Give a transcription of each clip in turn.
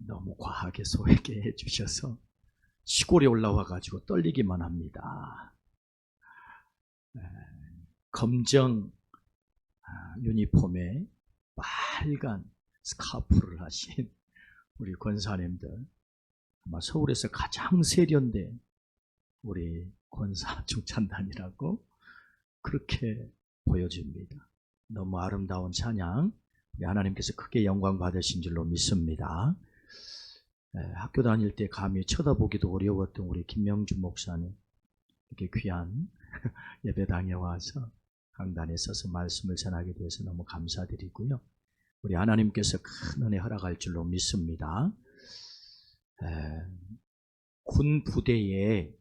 너무 과하게 소개해 주셔서 시골에 올라와가지고 떨리기만 합니다. 검정 유니폼에 빨간 스카프를 하신 우리 권사님들, 아마 서울에서 가장 세련된 우리 권사 중찬단이라고 그렇게 보여집니다. 너무 아름다운 찬양, 우리 하나님께서 크게 영광 받으신 줄로 믿습니다. 학교 다닐 때 감히 쳐다보기도 어려웠던 우리 김명준 목사님, 이렇게 귀한 예배당에 와서 강단에 서서 말씀을 전하게 돼서 너무 감사드리고요. 우리 하나님께서 큰 은혜 허락할 줄로 믿습니다. 군 부대의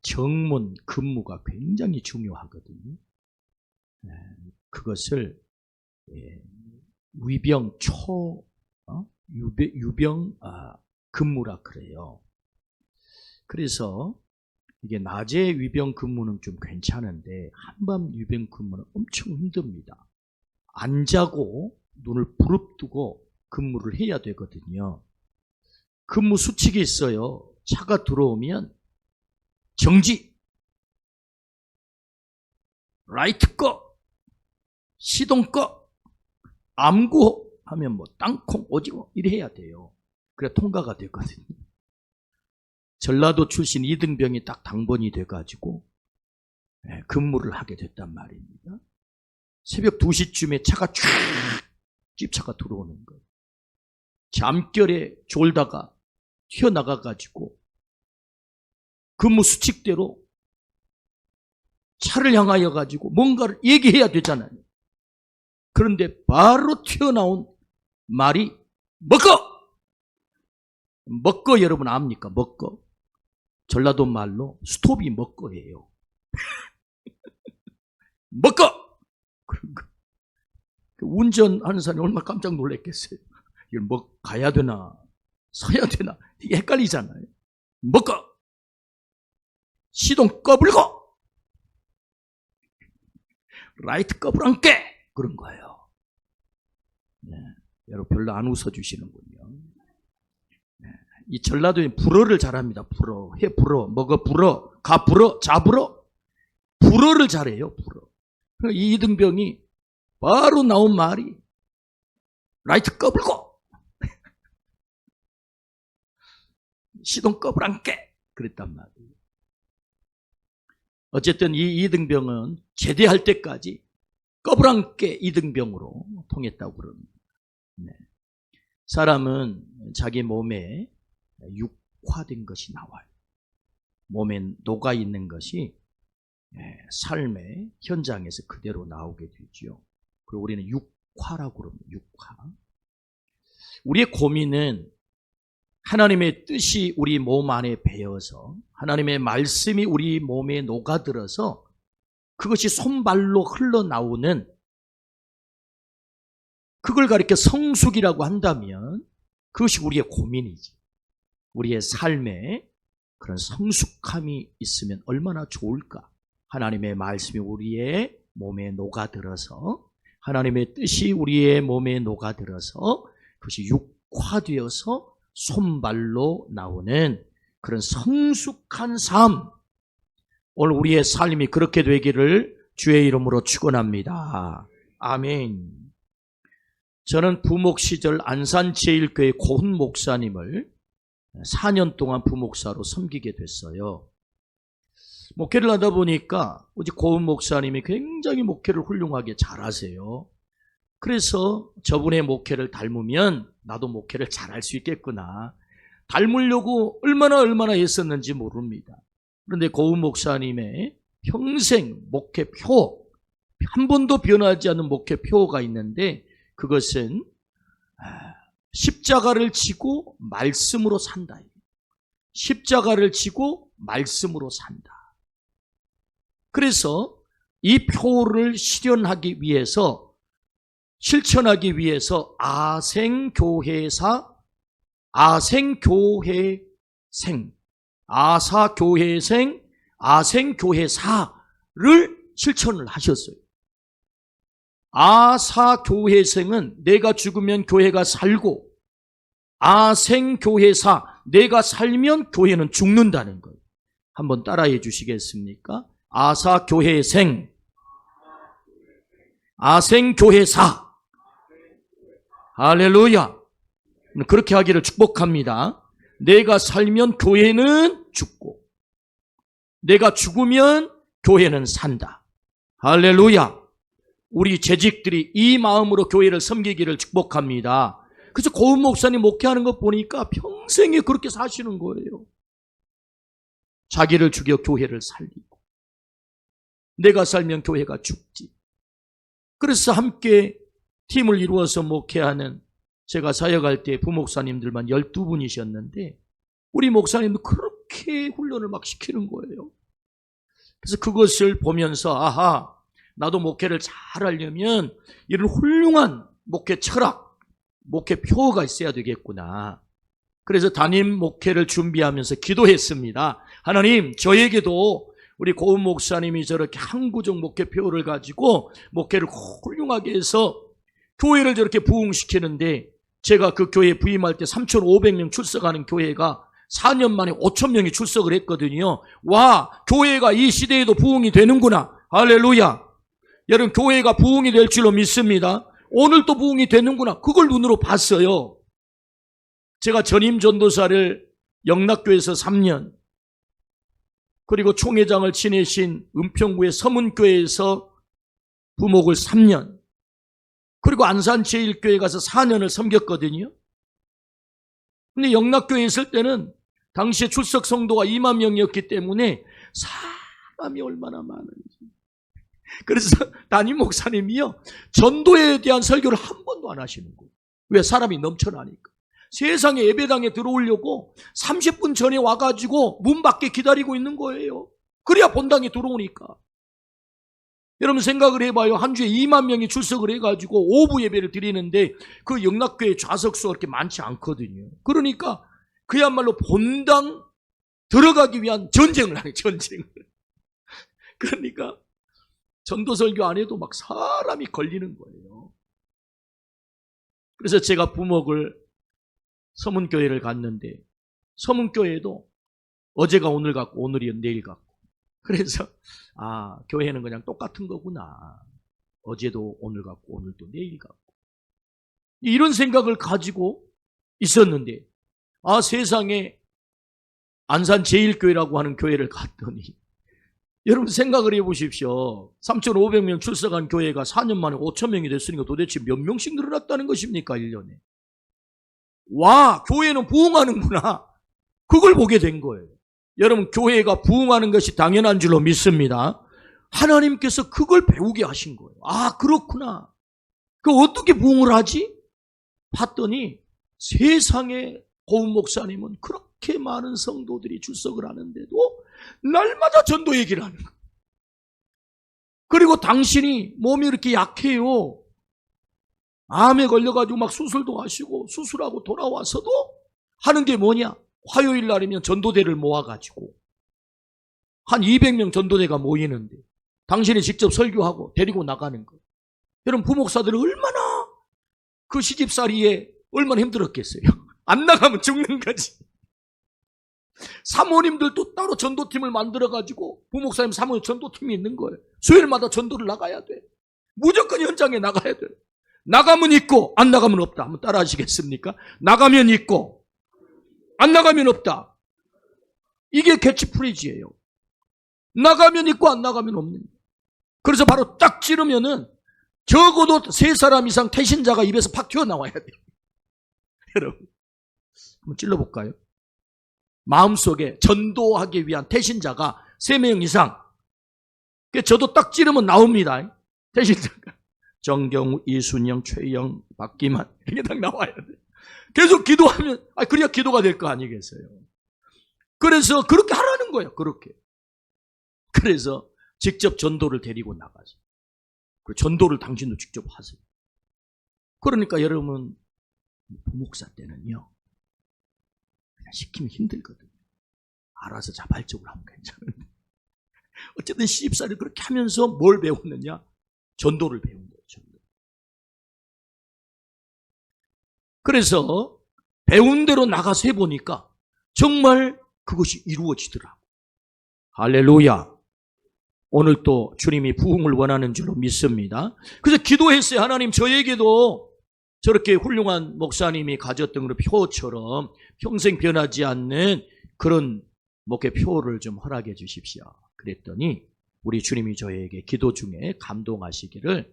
정문 근무가 굉장히 중요하거든요. 그것을 위병 유병 근무라 그래요. 그래서 이게 낮에 위병 근무는 좀 괜찮은데 한밤 위병 근무는 엄청 힘듭니다. 안 자고 눈을 부릅뜨고 근무를 해야 되거든요. 근무 수칙이 있어요. 차가 들어오면 정지, 라이트 꺼, 시동 꺼, 암구 하면 뭐 땅콩, 오징어 이래 해야 돼요. 그래 통과가 되거든요. 전라도 출신 이등병이 딱 당번이 돼가지고 근무를 하게 됐단 말입니다. 새벽 2시쯤에 차가 쫙 집차가 들어오는 거예요. 잠결에 졸다가 튀어나가가지고 근무 수칙대로 차를 향하여 가지고 뭔가를 얘기해야 되잖아요. 그런데 바로 튀어나온 말이 먹거! 먹거 여러분 압니까? 먹거. 전라도 말로 스톱이 먹거예요. 먹거! 그런 거. 운전하는 사람이 얼마나 깜짝 놀랐겠어요. 이걸 가야 되나 서야 되나 이게 헷갈리잖아요. 먹거! 시동 꺼불고! 라이트 꺼불안깨! 그런 거예요. 네, 여러분 별로 안 웃어주시는군요. 네, 이 전라도에 불어를 잘합니다. 불어, 해 불어, 먹어 불어, 가 불어, 자 불어. 불어를 잘해요. 불어. 그러니까 이 이등병이 바로 나온 말이 라이트 꺼불고 시동 꺼불안깨 그랬단 말이에요. 어쨌든 이 이등병은 제대할 때까지 꺼불안깨 이등병으로 통했다고 그럽니다. 네. 사람은 자기 몸에 육화된 것이 나와요. 몸에 녹아있는 것이 삶의 현장에서 그대로 나오게 되죠. 그리고 우리는 육화라고 그럽니다. 육화. 우리의 고민은 하나님의 뜻이 우리 몸 안에 배어서 하나님의 말씀이 우리 몸에 녹아들어서 그것이 손발로 흘러나오는, 그걸 가리켜 성숙이라고 한다면 그것이 우리의 고민이지. 우리의 삶에 그런 성숙함이 있으면 얼마나 좋을까. 하나님의 말씀이 우리의 몸에 녹아들어서 하나님의 뜻이 우리의 몸에 녹아들어서 그것이 육화되어서 손발로 나오는 그런 성숙한 삶, 오늘 우리의 삶이 그렇게 되기를 주의 이름으로 축원합니다. 아멘. 저는 부목 시절 안산제일교회 고훈 목사님을 4년 동안 부목사로 섬기게 됐어요. 목회를 하다 보니까 우리 고훈 목사님이 굉장히 목회를 훌륭하게 잘하세요. 그래서 저분의 목회를 닮으면 나도 목회를 잘할 수 있겠구나. 닮으려고 얼마나 애썼는지 모릅니다. 그런데 고훈 목사님의 평생 목회표, 한 번도 변하지 않은 목회표가 있는데 그것은 십자가를 지고 말씀으로 산다. 십자가를 지고 말씀으로 산다. 그래서 이 표를 실현하기 위해서, 실천하기 위해서 아사교회생, 아생교회사를 실천을 하셨어요. 아사교회생은 내가 죽으면 교회가 살고 아생교회사, 내가 살면 교회는 죽는다는 거예요. 한번 따라해 주시겠습니까? 아사교회생, 아생교회사. 할렐루야. 그렇게 하기를 축복합니다. 내가 살면 교회는 죽고 내가 죽으면 교회는 산다. 할렐루야. 우리 재직들이 이 마음으로 교회를 섬기기를 축복합니다. 그래서 고은 목사님 목회하는 거 보니까 평생에 그렇게 사시는 거예요. 자기를 죽여 교회를 살리고 내가 살면 교회가 죽지. 그래서 함께 팀을 이루어서 목회하는, 제가 사역할 때 부목사님들만 12분이셨는데 우리 목사님도 그렇게 훈련을 막 시키는 거예요. 그래서 그것을 보면서 아하, 나도 목회를 잘하려면 이런 훌륭한 목회 철학, 목회 표가 있어야 되겠구나. 그래서 담임 목회를 준비하면서 기도했습니다. 하나님, 저에게도 우리 고은 목사님이 저렇게 항구적 목회표를 가지고 목회를 훌륭하게 해서 교회를 저렇게 부흥시키는데, 제가 그 교회에 부임할 때 3,500명 출석하는 교회가 4년 만에 5,000명이 출석을 했거든요. 와, 교회가 이 시대에도 부흥이 되는구나. 할렐루야. 여러분, 교회가 부흥이 될 줄로 믿습니다. 오늘 또 부흥이 되는구나. 그걸 눈으로 봤어요. 제가 전임 전도사를 영락교에서 3년, 그리고 총회장을 지내신 은평구의 서문교회에서 부목을 3년, 그리고 안산제일교회 가서 4년을 섬겼거든요. 근데 영락교회에 있을 때는 당시에 출석 성도가 2만 명이었기 때문에 사람이 얼마나 많은지. 그래서 담임 목사님이요, 전도에 대한 설교를 한 번도 안 하시는 거예요. 왜? 사람이 넘쳐나니까. 세상에 예배당에 들어오려고 30분 전에 와가지고 문 밖에 기다리고 있는 거예요. 그래야 본당에 들어오니까. 여러분 생각을 해봐요. 한 주에 2만 명이 출석을 해가지고 오후 예배를 드리는데 그 영락교회 좌석수가 그렇게 많지 않거든요. 그러니까 그야말로 본당 들어가기 위한 전쟁을 하는, 전쟁을. 그러니까 전도설교 안 해도 막 사람이 걸리는 거예요. 그래서 제가 부목을 서문교회를 갔는데, 서문교회도 어제가 오늘 같고 오늘이 내일 같고, 그래서 아, 교회는 그냥 똑같은 거구나. 어제도 오늘 같고 오늘도 내일 같고, 이런 생각을 가지고 있었는데, 아, 세상에 안산제일교회라고 하는 교회를 갔더니, 여러분 생각을 해보십시오. 3,500명 출석한 교회가 4년 만에 5,000명이 됐으니까 도대체 몇 명씩 늘어났다는 것입니까? 1년에. 와, 교회는 부흥하는구나. 그걸 보게 된 거예요. 여러분, 교회가 부흥하는 것이 당연한 줄로 믿습니다. 하나님께서 그걸 배우게 하신 거예요. 아, 그렇구나. 그 어떻게 부흥을 하지? 봤더니 세상에 고은 목사님은 그렇게 많은 성도들이 출석을 하는데도 날마다 전도 얘기를 하는 거예요. 그리고 당신이 몸이 이렇게 약해요. 암에 걸려가지고 막 수술도 하시고 수술하고 돌아와서도 하는 게 뭐냐? 화요일 날이면 전도대를 모아가지고 한 200명 전도대가 모이는데 당신이 직접 설교하고 데리고 나가는 거예요. 여러분, 부목사들은 얼마나 그 시집살이에 얼마나 힘들었겠어요. 안 나가면 죽는 거지. 사모님들도 따로 전도팀을 만들어가지고 부목사님 사모님 전도팀이 있는 거예요. 수요일마다 전도를 나가야 돼. 무조건 현장에 나가야 돼. 나가면 있고 안 나가면 없다. 한번 따라 하시겠습니까? 나가면 있고 안 나가면 없다. 이게 캐치프레이즈예요. 나가면 있고 안 나가면 없는 거예요. 그래서 바로 딱 찌르면은 적어도 3사람 이상 태신자가 입에서 팍 튀어나와야 돼요. 여러분, 한번 찔러볼까요? 마음속에 전도하기 위한 태신자가 3명 이상. 저도 딱 찌르면 나옵니다. 태신자가. 정경우, 이순영, 최영, 박기만, 이게 딱 나와야 돼. 계속 기도하면, 그래야 기도가 될 거 아니겠어요. 그래서 그렇게 하라는 거예요. 그렇게. 그래서 직접 전도를 데리고 나가죠. 그 전도를 당신도 직접 하세요. 그러니까 여러분, 부목사 때는요, 그냥 시키면 힘들거든요. 알아서 자발적으로 하면 괜찮은데. 어쨌든 시집살이를 그렇게 하면서 뭘 배웠느냐? 전도를 배운 거예요. 전도. 그래서 배운 대로 나가서 해보니까 정말 그것이 이루어지더라고요. 할렐루야. 오늘 또 주님이 부흥을 원하는 줄로 믿습니다. 그래서 기도했어요. 하나님, 저에게도 저렇게 훌륭한 목사님이 가졌던 그런 표처럼 평생 변하지 않는 그런 목회 표를 좀 허락해 주십시오. 그랬더니 우리 주님이 저에게 기도 중에 감동하시기를,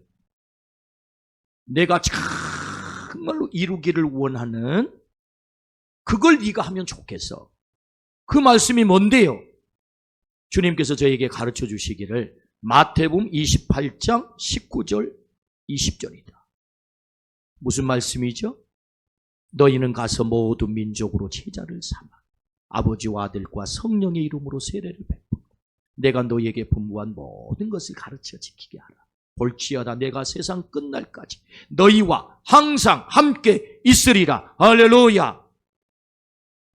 내가 정말로 이루기를 원하는 그걸 네가 하면 좋겠어. 그 말씀이 뭔데요? 주님께서 저에게 가르쳐 주시기를 마태복음 28장 19절 20절이다. 무슨 말씀이죠? 너희는 가서 모든 민족으로 제자를 삼아 아버지와 아들과 성령의 이름으로 세례를 베풀고 내가 너희에게 분부한 모든 것을 가르쳐 지키게 하라. 볼지어다 내가 세상 끝날까지 너희와 항상 함께 있으리라. 할렐루야.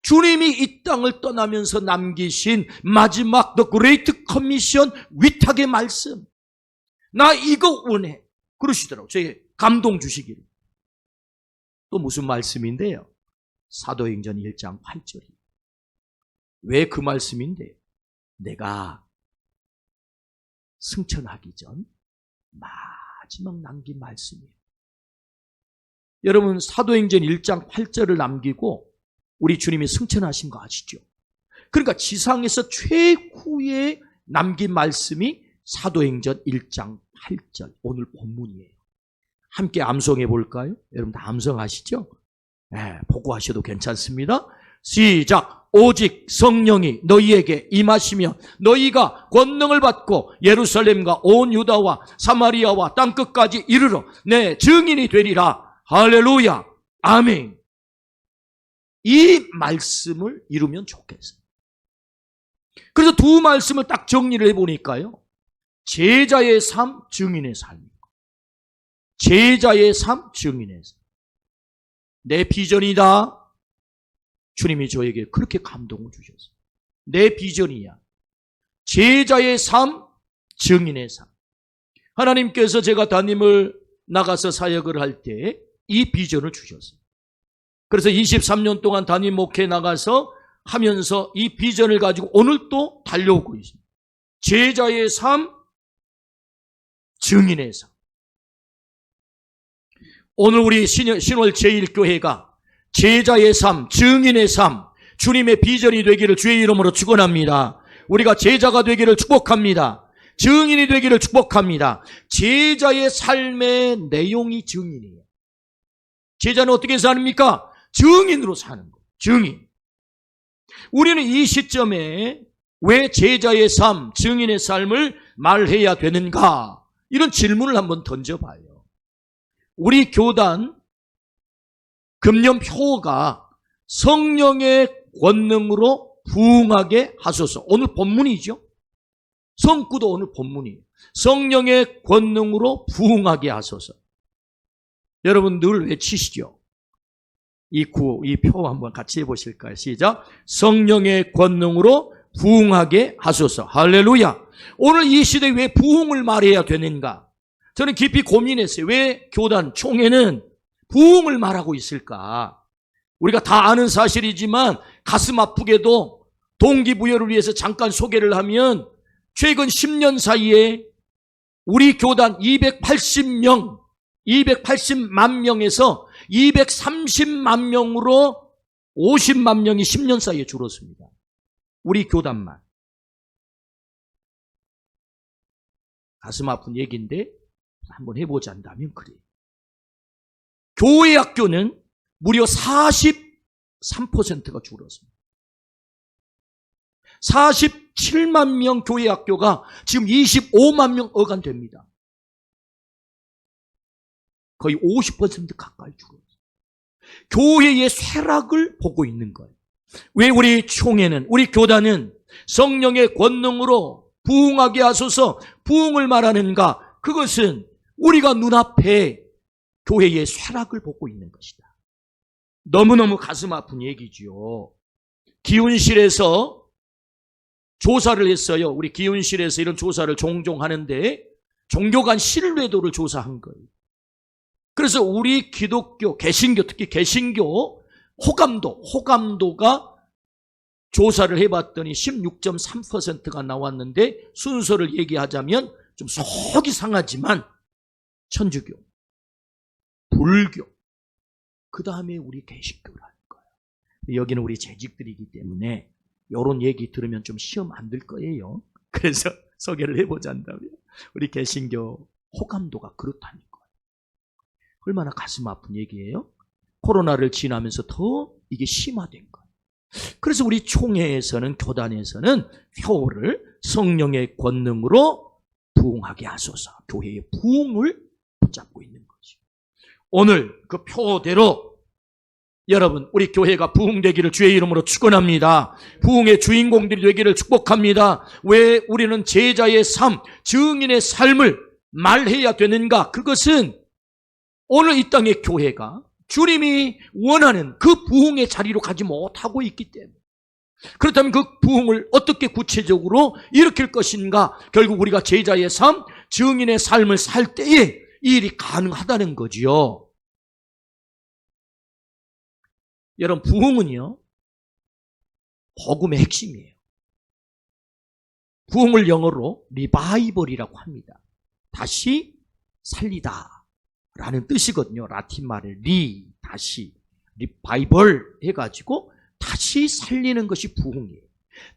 주님이 이 땅을 떠나면서 남기신 마지막 The Great Commission, 위탁의 말씀. 나 이거 원해. 그러시더라고요. 저에게 감동 주시기를. 또 무슨 말씀인데요? 사도행전 1장 8절이. 왜 그 말씀인데? 내가 승천하기 전 마지막 남긴 말씀이에요. 여러분, 사도행전 1장 8절을 남기고 우리 주님이 승천하신 거 아시죠? 그러니까 지상에서 최후에 남긴 말씀이 사도행전 1장 8절, 오늘 본문이에요. 함께 암송해 볼까요? 여러분 다 암송하시죠? 네, 보고 하셔도 괜찮습니다. 시작. 오직 성령이 너희에게 임하시며 너희가 권능을 받고 예루살렘과 온 유다와 사마리아와 땅끝까지 이르러 내 증인이 되리라. 할렐루야. 아멘. 이 말씀을 이루면 좋겠어요. 그래서 두 말씀을 딱 정리를 해보니까요. 제자의 삶, 증인의 삶. 제자의 삶, 증인의 삶. 내 비전이다. 주님이 저에게 그렇게 감동을 주셨어요. 내 비전이야. 제자의 삶, 증인의 삶. 하나님께서 제가 담임을 나가서 사역을 할 때 이 비전을 주셨어요. 그래서 23년 동안 담임 목회 나가서 하면서 이 비전을 가지고 오늘 또 달려오고 있습니다. 제자의 삶, 증인의 삶. 오늘 우리 신월 제1교회가 제자의 삶, 증인의 삶, 주님의 비전이 되기를 주의 이름으로 축원합니다. 우리가 제자가 되기를 축복합니다. 증인이 되기를 축복합니다. 제자의 삶의 내용이 증인이에요. 제자는 어떻게 삽니까? 증인으로 사는 거예요. 증인. 우리는 이 시점에 왜 제자의 삶, 증인의 삶을 말해야 되는가? 이런 질문을 한번 던져봐요. 우리 교단 금년표가 성령의 권능으로 부흥하게 하소서. 오늘 본문이죠. 성구도 오늘 본문이에요. 성령의 권능으로 부흥하게 하소서. 여러분 늘 외치시죠. 이 표 한번 같이 해보실까요? 시작. 성령의 권능으로 부흥하게 하소서. 할렐루야. 오늘 이 시대에 왜 부흥을 말해야 되는가? 저는 깊이 고민했어요. 왜 교단 총회는 부흥을 말하고 있을까? 우리가 다 아는 사실이지만 가슴 아프게도 동기부여를 위해서 잠깐 소개를 하면 최근 10년 사이에 우리 교단 280만 명에서 230만 명으로 50만 명이 10년 사이에 줄었습니다. 우리 교단만. 가슴 아픈 얘기인데 한번 해보자 한다면 그래요. 교회 학교는 무려 43%가 줄었습니다. 47만 명 교회 학교가 지금 25만 명 어간됩니다. 거의 50% 가까이 줄었어요. 교회의 쇠락을 보고 있는 거예요. 왜 우리 총회는, 우리 교단은 성령의 권능으로 부흥하게 하소서 부흥을 말하는가? 그것은 우리가 눈앞에 교회의 쇠락을 보고 있는 것이다. 너무너무 가슴 아픈 얘기지요. 기운실에서 조사를 했어요. 우리 기운실에서 이런 조사를 종종 하는데 종교 간 신뢰도를 조사한 거예요. 그래서 우리 기독교, 개신교, 특히 개신교 호감도가 조사를 해봤더니 16.3%가 나왔는데, 순서를 얘기하자면 좀 속이 상하지만 천주교, 불교, 그 다음에 우리 개신교라는 거예요. 여기는 우리 재직들이기 때문에 이런 얘기 들으면 좀 시험 안 들 거예요. 그래서 소개를 해보자면 우리 개신교 호감도가 그렇다는 거예요. 얼마나 가슴 아픈 얘기예요? 코로나를 지나면서 더 이게 심화된 거예요. 그래서 우리 총회에서는, 교단에서는 표를 성령의 권능으로 부흥하게 하소서, 교회의 부흥을 붙잡고 있는 거죠. 오늘 그 표대로 여러분, 우리 교회가 부흥되기를 주의 이름으로 축원합니다. 부흥의 주인공들이 되기를 축복합니다. 왜 우리는 제자의 삶, 증인의 삶을 말해야 되는가? 그것은 오늘 이 땅의 교회가 주님이 원하는 그 부흥의 자리로 가지 못하고 있기 때문에, 그렇다면 그 부흥을 어떻게 구체적으로 일으킬 것인가? 결국 우리가 제자의 삶, 증인의 삶을 살 때에 이 일이 가능하다는 거지요. 여러분, 부흥은요, 복음의 핵심이에요. 부흥을 영어로 리바이벌이라고 합니다. 다시 살리다 라는 뜻이거든요. 라틴 말을 다시 리바이벌 해가지고 다시 살리는 것이 부흥이에요.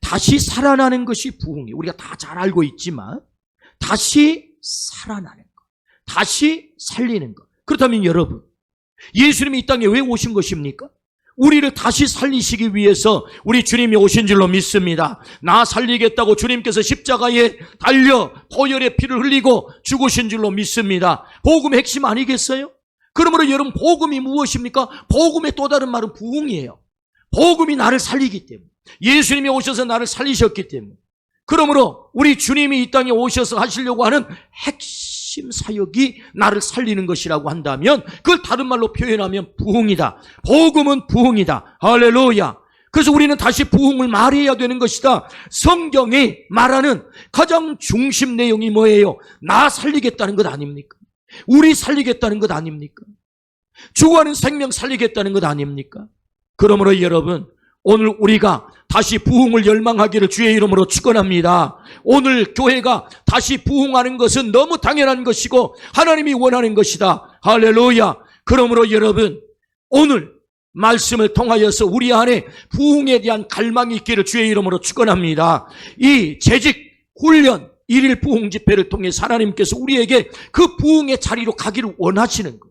다시 살아나는 것이 부흥이에요. 우리가 다 잘 알고 있지만 다시 살아나는 것, 다시 살리는 것. 그렇다면 여러분, 예수님이 이 땅에 왜 오신 것입니까? 우리를 다시 살리시기 위해서 우리 주님이 오신 줄로 믿습니다. 나 살리겠다고 주님께서 십자가에 달려 보혈의 피를 흘리고 죽으신 줄로 믿습니다. 복음의 핵심 아니겠어요? 그러므로 여러분, 복음이 무엇입니까? 복음의 또 다른 말은 부흥이에요. 복음이 나를 살리기 때문에, 예수님이 오셔서 나를 살리셨기 때문에, 그러므로 우리 주님이 이 땅에 오셔서 하시려고 하는 핵심 사역이 나를 살리는 것이라고 한다면, 그걸 다른 말로 표현하면 부흥이다. 복음은 부흥이다. 할렐루야. 그래서 우리는 다시 부흥을 말해야 되는 것이다. 성경이 말하는 가장 중심 내용이 뭐예요? 나 살리겠다는 것 아닙니까? 우리 살리겠다는 것 아닙니까? 죽어가는 생명 살리겠다는 것 아닙니까? 그러므로 여러분, 오늘 우리가 다시 부흥을 열망하기를 주의 이름으로 축원합니다. 오늘 교회가 다시 부흥하는 것은 너무 당연한 것이고 하나님이 원하는 것이다. 할렐루야. 그러므로 여러분, 오늘 말씀을 통하여서 우리 안에 부흥에 대한 갈망이 있기를 주의 이름으로 축원합니다. 이 재직 훈련 일일 부흥 집회를 통해 하나님께서 우리에게 그 부흥의 자리로 가기를 원하시는 것.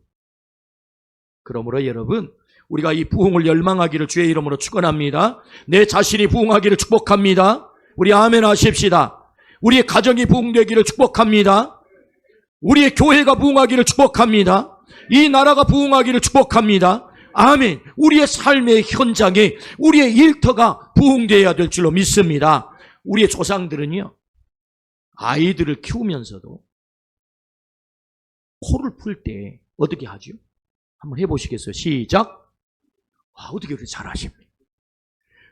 그러므로 여러분, 우리가 이 부흥을 열망하기를 주의 이름으로 축원합니다. 내 자신이 부흥하기를 축복합니다. 우리 아멘 하십시다. 우리의 가정이 부흥되기를 축복합니다. 우리의 교회가 부흥하기를 축복합니다. 이 나라가 부흥하기를 축복합니다. 아멘. 우리의 삶의 현장에 우리의 일터가 부흥되어야 될 줄로 믿습니다. 우리의 조상들은요, 아이들을 키우면서도 코를 풀 때 어떻게 하죠? 한번 해보시겠어요? 시작. 어떻게 그렇게 잘하십니까?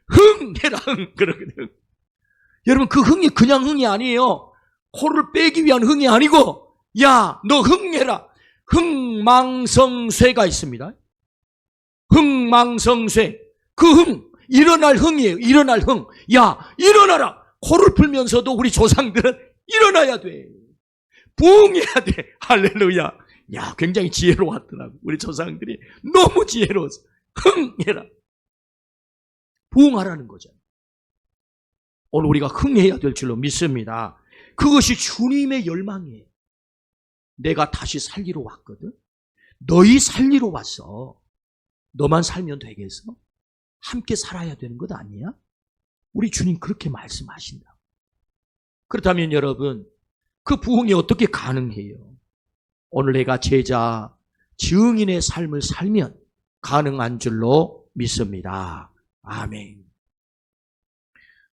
흥해라, 흥. 그러거든요. 여러분, 그 흥이 그냥 흥이 아니에요. 코를 빼기 위한 흥이 아니고, 야, 너 흥해라. 흥망성쇠가 있습니다. 흥망성쇠. 그 흥, 일어날 흥이에요. 일어날 흥. 야, 일어나라. 코를 풀면서도 우리 조상들은 일어나야 돼. 부흥해야 돼. 할렐루야. 야, 굉장히 지혜로웠더라고. 우리 조상들이 너무 지혜로웠어. 흥해라. 부흥하라는 거잖아요. 오늘 우리가 흥해야 될 줄로 믿습니다. 그것이 주님의 열망이에요. 내가 다시 살리러 왔거든. 너희 살리러 왔어. 너만 살면 되겠어? 함께 살아야 되는 것 아니야? 우리 주님 그렇게 말씀하신다. 그렇다면 여러분, 그 부흥이 어떻게 가능해요? 오늘 내가 제자, 증인의 삶을 살면 가능한 줄로 믿습니다. 아멘.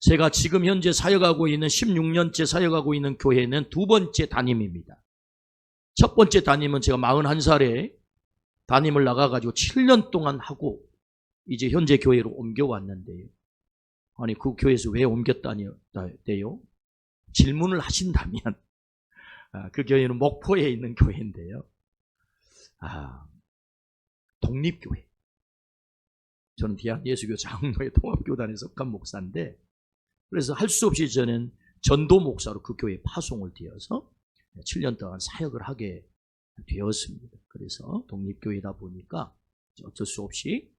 제가 지금 현재 사역하고 있는 16년째 사역하고 있는 교회는 두 번째 담임입니다. 첫 번째 담임은 제가 41살에 담임을 나가가지고 7년 동안 하고 이제 현재 교회로 옮겨왔는데요. 아니, 그 교회에서 왜 옮겼다니요? 질문을 하신다면 그 교회는 목포에 있는 교회인데요. 독립교회. 저는 대한예수교 장로의 통합교단에 속한 목사인데, 그래서 할 수 없이 저는 전도 목사로 그 교회에 파송을 되어서 7년 동안 사역을 하게 되었습니다. 그래서 독립교회다 보니까 어쩔 수 없이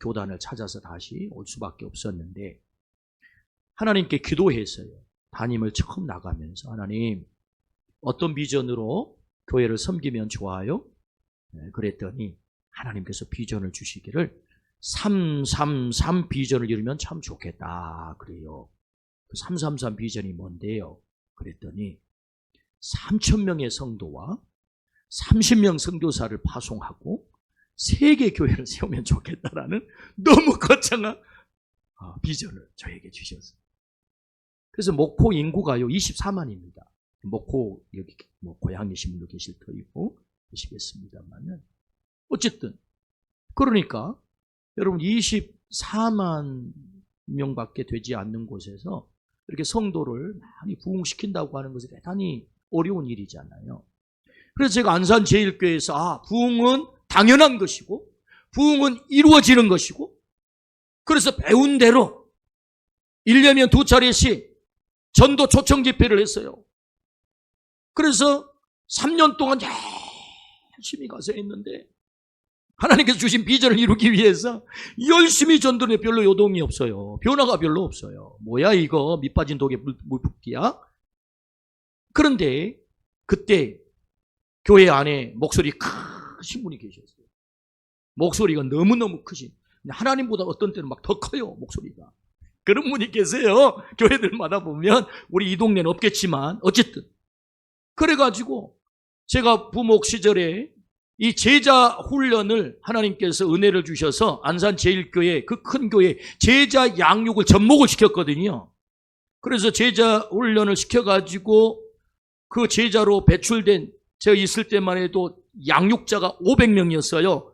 교단을 찾아서 다시 올 수밖에 없었는데, 하나님께 기도했어요. 담임을 처음 나가면서, 하나님 어떤 비전으로 교회를 섬기면 좋아요? 그랬더니 하나님께서 비전을 주시기를 333 비전을 이루면 참 좋겠다 그래요. 그 333 비전이 뭔데요? 그랬더니 3,000명의 성도와 30명 선교사를 파송하고 세계 교회를 세우면 좋겠다라는 너무 거창한 비전을 저에게 주셨어요. 그래서 목포 인구가요 24만입니다. 목포 여기 뭐 고향이신 분도 계실 터이고 계시겠습니다만은, 어쨌든 그러니까 여러분 24만 명밖에 되지 않는 곳에서 이렇게 성도를 많이 부흥시킨다고 하는 것이 대단히 어려운 일이잖아요. 그래서 제가 안산제일교회에서 부흥은 당연한 것이고 부흥은 이루어지는 것이고, 그래서 배운 대로 1년이면 2차례씩 전도 초청 집회를 했어요. 그래서 3년 동안 열심히 가서 했는데, 하나님께서 주신 비전을 이루기 위해서 열심히 전도에 별로 요동이 없어요. 변화가 별로 없어요. 뭐야 이거 밑빠진 독에 물 붓기야? 그런데 그때 교회 안에 목소리 크신 분이 계셨어요. 목소리가 너무너무 크신, 하나님보다 어떤 때는 막 더 커요 목소리가. 그런 분이 계세요. 교회들마다 보면. 우리 이 동네는 없겠지만 어쨌든 그래가지고 제가 부목 시절에 이 제자 훈련을 하나님께서 은혜를 주셔서 안산제일교회 그 큰 교회 제자 양육을 접목을 시켰거든요. 그래서 제자 훈련을 시켜가지고 그 제자로 배출된, 제가 있을 때만 해도 양육자가 500명이었어요.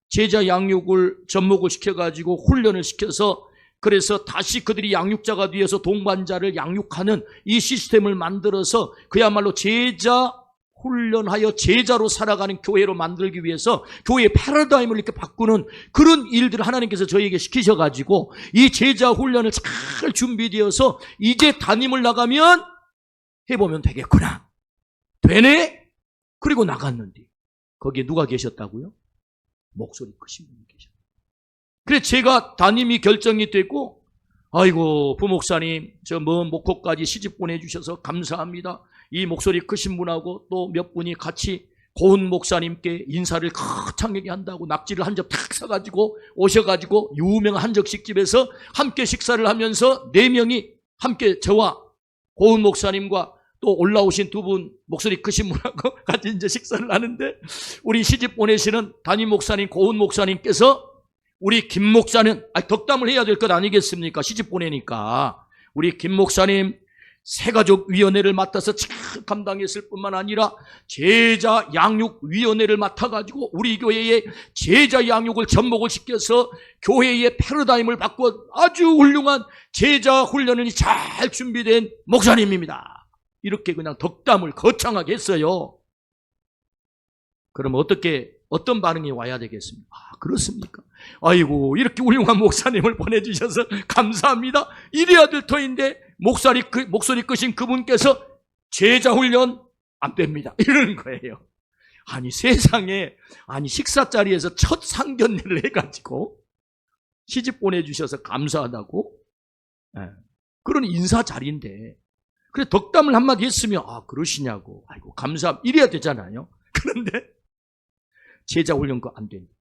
제자 양육을 접목을 시켜가지고 훈련을 시켜서, 그래서 다시 그들이 양육자가 되어서 동반자를 양육하는 이 시스템을 만들어서 그야말로 제자 훈련하여 제자로 살아가는 교회로 만들기 위해서 교회의 패러다임을 이렇게 바꾸는 그런 일들을 하나님께서 저에게 시키셔가지고 이 제자 훈련을 잘 준비되어서 이제 담임을 나가면 해보면 되겠구나. 되네? 그리고 나갔는데 거기에 누가 계셨다고요? 목소리 크신 분이 계셨어요. 그래서 제가 담임이 결정이 되고, 아이고 부목사님 저 먼 목포까지 시집 보내주셔서 감사합니다. 이 목소리 크신 분하고 또 몇 분이 같이 고은 목사님께 인사를 거창하게 한다고 낙지를 한 점 탁 사가지고 오셔가지고 유명한 한적식집에서 함께 식사를 하면서 4명이 함께 저와 고은 목사님과 또 올라오신 2분 목소리 크신 분하고 같이 이제 식사를 하는데, 우리 시집 보내시는 담임 목사님 고은 목사님께서 우리 김 목사는 덕담을 해야 될 것 아니겠습니까? 시집 보내니까. 우리 김 목사님 새가족위원회를 맡아서 잘 감당했을 뿐만 아니라 제자 양육위원회를 맡아가지고 우리 교회의 제자 양육을 접목을 시켜서 교회의 패러다임을 바꿔 아주 훌륭한 제자 훈련이 잘 준비된 목사님입니다. 이렇게 그냥 덕담을 거창하게 했어요. 그럼 어떤 반응이 와야 되겠습니까? 그렇습니까? 아이고 이렇게 훌륭한 목사님을 보내주셔서 감사합니다. 이래야 될 터인데 목소리 크신 그분께서 제자 훈련 안 됩니다. 이러는 거예요. 아니 세상에, 아니 식사 자리에서 첫 상견례를 해가지고 시집 보내주셔서 감사하다고, 그런 인사 자리인데 그래 덕담을 한마디 했으면 그러시냐고, 아이고 감사합니다 이래야 되잖아요. 그런데 제자 훈련 거 안 됩니다.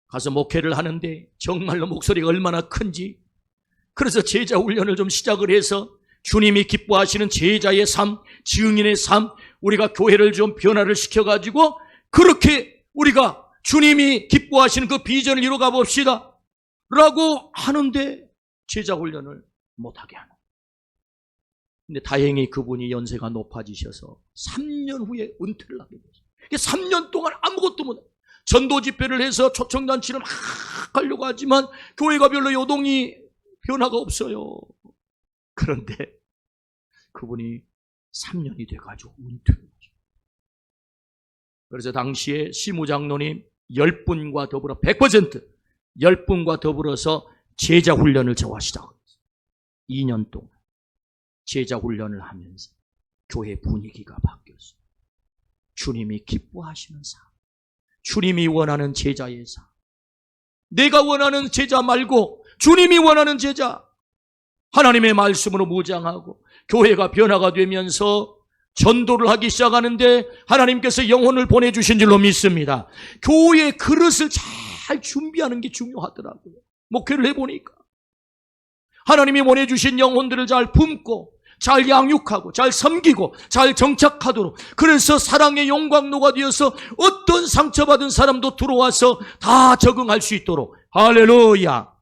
가서 목회를 하는데 정말로 목소리가 얼마나 큰지, 그래서 제자 훈련을 좀 시작을 해서 주님이 기뻐하시는 제자의 삶, 증인의 삶, 우리가 교회를 좀 변화를 시켜가지고 그렇게 우리가 주님이 기뻐하시는 그 비전을 이루어가 봅시다 라고 하는데 제자 훈련을 못하게 하는. 근데 다행히 그분이 연세가 높아지셔서 3년 후에 은퇴를 하게 됐어요. 3년 동안 아무것도 못해. 전도 집회를 해서 초청잔치를 막 하려고 하지만 교회가 별로 요동이 변화가 없어요. 그런데 그분이 3년이 돼가지고 은퇴를 하죠. 그래서 당시에 시무장로님 10분과 더불어 100% 10분과 더불어서 제자 훈련을 저와 시작했어요. 2년 동안 제자 훈련을 하면서 교회 분위기가 바뀌었어요. 주님이 기뻐하시는 삶, 주님이 원하는 제자의 삶, 내가 원하는 제자 말고 주님이 원하는 제자, 하나님의 말씀으로 무장하고 교회가 변화가 되면서 전도를 하기 시작하는데 하나님께서 영혼을 보내주신 줄로 믿습니다. 교회의 그릇을 잘 준비하는 게 중요하더라고요. 목회를 해보니까 하나님이 보내주신 영혼들을 잘 품고 잘 양육하고 잘 섬기고 잘 정착하도록, 그래서 사랑의 용광로가 되어서 어떤 상처받은 사람도 들어와서 다 적응할 수 있도록. 할렐루야.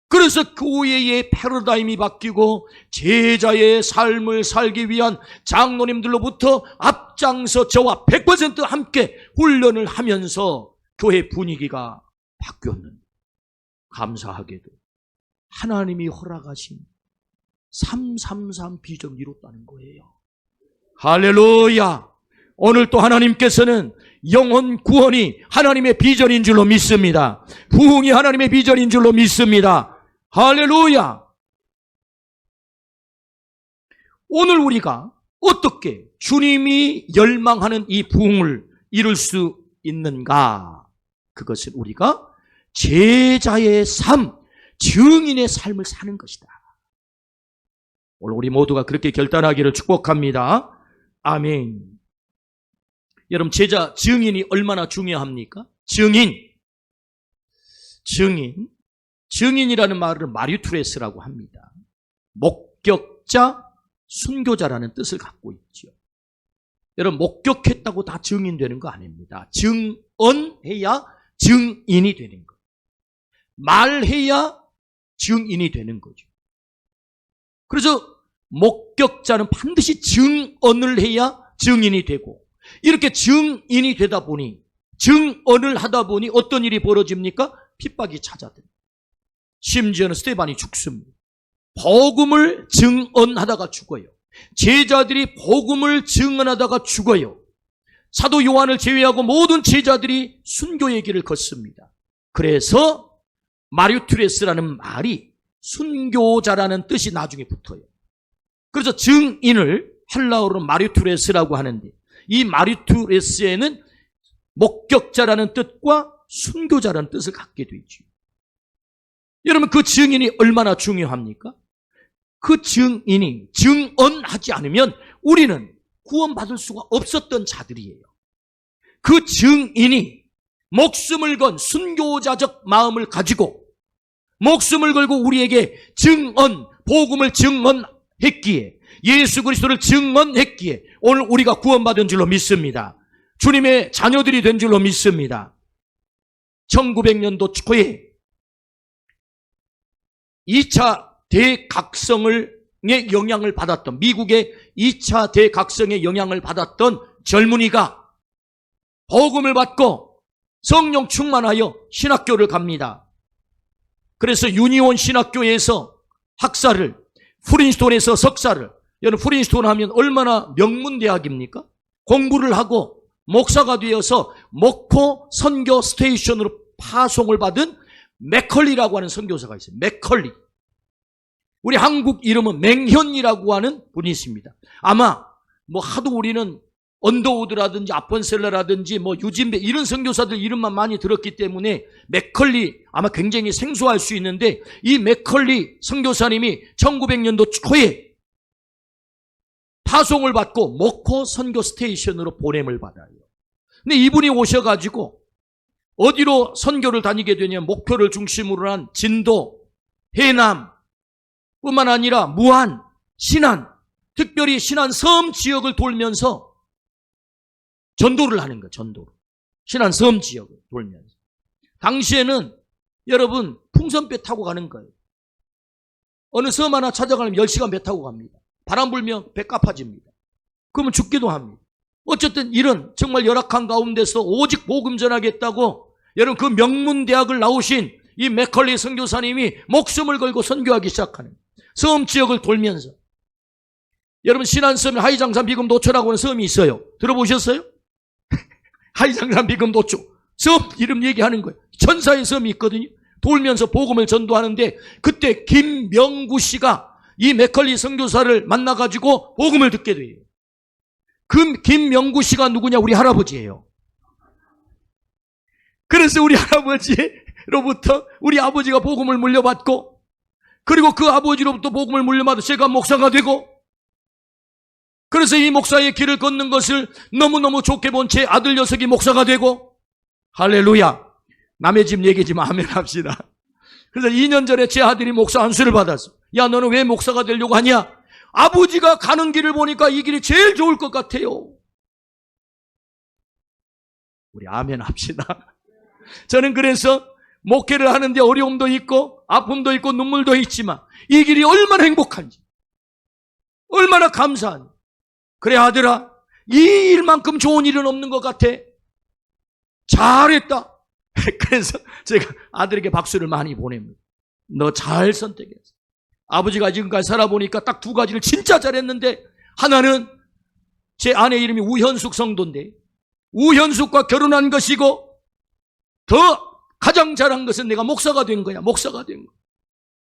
그래서 교회의 패러다임이 바뀌고 제자의 삶을 살기 위한 장로님들로부터 앞장서 저와 100% 함께 훈련을 하면서 교회 분위기가 바뀌었는데, 감사하게도 하나님이 허락하신 333 비전 이뤘다는 거예요. 할렐루야. 오늘 또 하나님께서는 영혼 구원이 하나님의 비전인 줄로 믿습니다. 부흥이 하나님의 비전인 줄로 믿습니다. 할렐루야. 오늘 우리가 어떻게 주님이 열망하는 이 부흥을 이룰 수 있는가? 그것은 우리가 제자의 삶, 증인의 삶을 사는 것이다. 오늘 우리 모두가 그렇게 결단하기를 축복합니다. 아멘. 여러분, 제자, 증인이 얼마나 중요합니까? 증인이라는 말을 마리투레스라고 합니다. 목격자, 순교자라는 뜻을 갖고 있죠. 여러분, 목격했다고 다 증인되는 거 아닙니다. 증언해야 증인이 되는 거예요. 말해야 증인이 되는 거죠. 그래서 목격자는 반드시 증언을 해야 증인이 되고, 이렇게 증인이 되다 보니, 증언을 하다 보니 어떤 일이 벌어집니까? 핍박이 찾아듭니다. 심지어는 스데반이 죽습니다. 복음을 증언하다가 죽어요. 제자들이 복음을 증언하다가 죽어요. 사도 요한을 제외하고 모든 제자들이 순교의 길을 걷습니다. 그래서 마리투레스라는 말이 순교자라는 뜻이 나중에 붙어요. 그래서 증인을 헬라어로 마리투레스라고 하는데, 이 마리투레스에는 목격자라는 뜻과 순교자라는 뜻을 갖게 되죠. 여러분, 그 증인이 얼마나 중요합니까? 그 증인이 증언하지 않으면 우리는 구원받을 수가 없었던 자들이에요. 그 증인이 목숨을 건 순교자적 마음을 가지고 목숨을 걸고 우리에게 증언, 복음을 증언했기에, 예수 그리스도를 증언했기에 오늘 우리가 구원받은 줄로 믿습니다. 주님의 자녀들이 된 줄로 믿습니다. 1900년도 초에 2차 대각성의 영향을 받았던, 미국의 2차 대각성의 영향을 받았던 젊은이가 복음을 받고 성령 충만하여 신학교를 갑니다. 그래서 유니온 신학교에서 학사를, 프린스톤에서 석사를, 여러분 프린스톤 하면 얼마나 명문대학입니까? 공부를 하고 목사가 되어서 목포 선교 스테이션으로 파송을 받은 맥컬리라고 하는 선교사가 있어요. 맥컬리. 우리 한국 이름은 맹현이라고 하는 분이 있습니다. 아마 하도 우리는 언더우드라든지 아폰셀러라든지 유진배 이런 선교사들 이름만 많이 들었기 때문에 맥컬리 아마 굉장히 생소할 수 있는데, 이 맥컬리 선교사님이 1900년도 초에 파송을 받고 목포 선교 스테이션으로 보냄을 받아요. 근데 이분이 오셔가지고 어디로 선교를 다니게 되냐면 목표를 중심으로 한 진도, 해남 뿐만 아니라 무안, 신안, 특별히 신안 섬 지역을 돌면서 전도를 하는 거예요. 전도를. 신안 섬 지역을 돌면서. 당시에는 여러분 풍선배 타고 가는 거예요. 어느 섬 하나 찾아가려면 10시간 배 타고 갑니다. 바람 불면 배 까파집니다. 그러면 죽기도 합니다. 어쨌든 이런 정말 열악한 가운데서 오직 복음 전하겠다고, 여러분 그 명문대학을 나오신 이 맥컬리 선교사님이 목숨을 걸고 선교하기 시작하는 섬 지역을 돌면서, 여러분 신안섬에 하이장산 비금 노초라고 하는 섬이 있어요. 들어보셨어요? 하이장산 비금 노초 섬 이름 얘기하는 거예요. 천사의 섬이 있거든요. 돌면서 복음을 전도하는데 그때 김명구 씨가 이 맥컬리 선교사를 만나가지고 복음을 듣게 돼요. 그 김명구 씨가 누구냐? 우리 할아버지예요. 그래서 우리 할아버지로부터 우리 아버지가 복음을 물려받고, 그리고 그 아버지로부터 복음을 물려받아 제가 목사가 되고, 그래서 이 목사의 길을 걷는 것을 너무너무 좋게 본 제 아들 녀석이 목사가 되고, 할렐루야. 남의 집 얘기지만 아멘 합시다. 그래서 2년 전에 제 아들이 목사 안수를 받았어. 야, 너는 왜 목사가 되려고 하냐? 아버지가 가는 길을 보니까 이 길이 제일 좋을 것 같아요. 우리 아멘 합시다. 저는 그래서 목회를 하는데 어려움도 있고 아픔도 있고 눈물도 있지만 이 길이 얼마나 행복한지, 얼마나 감사한지. 그래 아들아, 이 일만큼 좋은 일은 없는 것 같아. 잘했다. 그래서 제가 아들에게 박수를 많이 보냅니다. 너 잘 선택했어. 아버지가 지금까지 살아보니까 딱 두 가지를 진짜 잘했는데, 하나는 제 아내 이름이 우현숙 성도인데 우현숙과 결혼한 것이고, 더 가장 잘한 것은 내가 목사가 된 거야. 목사가 된 거야.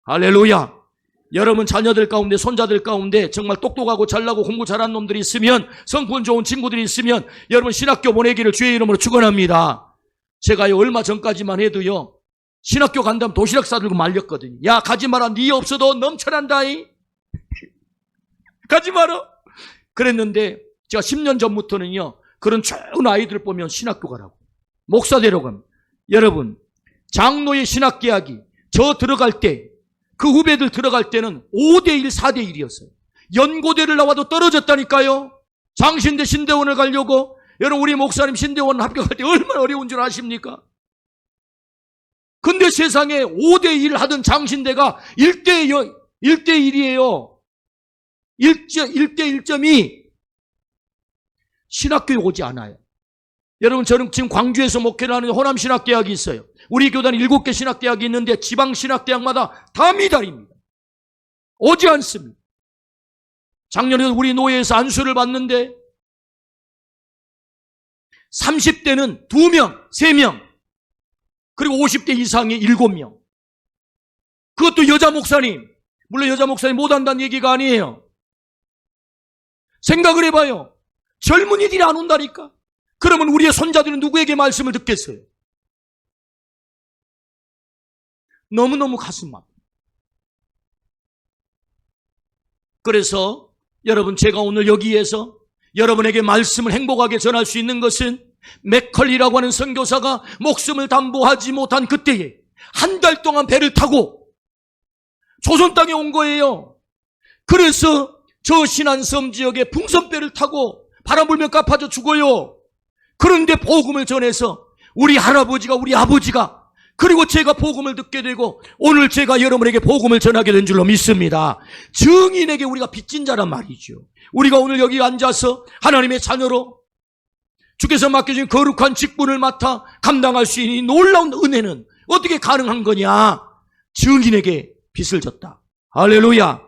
할렐루야. 여러분 자녀들 가운데, 손자들 가운데 정말 똑똑하고 잘나고 공부 잘하는 놈들이 있으면, 성품 좋은 친구들이 있으면 여러분 신학교 보내기를 주의 이름으로 축원합니다. 제가요 얼마 전까지만 해도요 신학교 간다면 도시락 싸들고 말렸거든요. 야, 가지 마라. 네 없어도 넘쳐난다이. 가지 마라. 그랬는데 제가 10년 전부터는요 그런 좋은 아이들 보면 신학교 가라고, 목사 되려고. 여러분, 장로의 신학개학이 저 들어갈 때, 그 후배들 들어갈 때는 5대1, 4대1이었어요. 연고대를 나와도 떨어졌다니까요. 장신대 신대원을 가려고. 여러분, 우리 목사님 신대원 합격할 때 얼마나 어려운 줄 아십니까? 근데 세상에 5대1 하던 장신대가 1대1이에요. 1대1.2. 신학교에 오지 않아요. 여러분, 저는 지금 광주에서 목회를 하는 호남 신학대학이 있어요. 우리 교단에 7개 신학대학이 있는데 지방 신학대학마다 다 미달입니다. 오지 않습니다. 작년에 우리 노예에서 안수를 받는데 30대는 2명, 3명, 그리고 50대 이상이 7명. 그것도 여자 목사님. 물론 여자 목사님 못한다는 얘기가 아니에요. 생각을 해봐요. 젊은이들이 안 온다니까. 그러면 우리의 손자들은 누구에게 말씀을 듣겠어요? 너무너무 가슴 아파요. 그래서 여러분, 제가 오늘 여기에서 여러분에게 말씀을 행복하게 전할 수 있는 것은, 맥컬리라고 하는 선교사가 목숨을 담보하지 못한 그때에 한 달 동안 배를 타고 조선 땅에 온 거예요. 그래서 저 신안섬 지역에 풍선배를 타고 바람 불면 까파져 죽어요. 그런데 복음을 전해서 우리 할아버지가, 우리 아버지가, 그리고 제가 복음을 듣게 되고 오늘 제가 여러분에게 복음을 전하게 된 줄로 믿습니다. 증인에게 우리가 빚진 자란 말이죠. 우리가 오늘 여기 앉아서 하나님의 자녀로 주께서 맡겨준 거룩한 직분을 맡아 감당할 수 있는 놀라운 은혜는 어떻게 가능한 거냐? 증인에게 빚을 졌다. 할렐루야.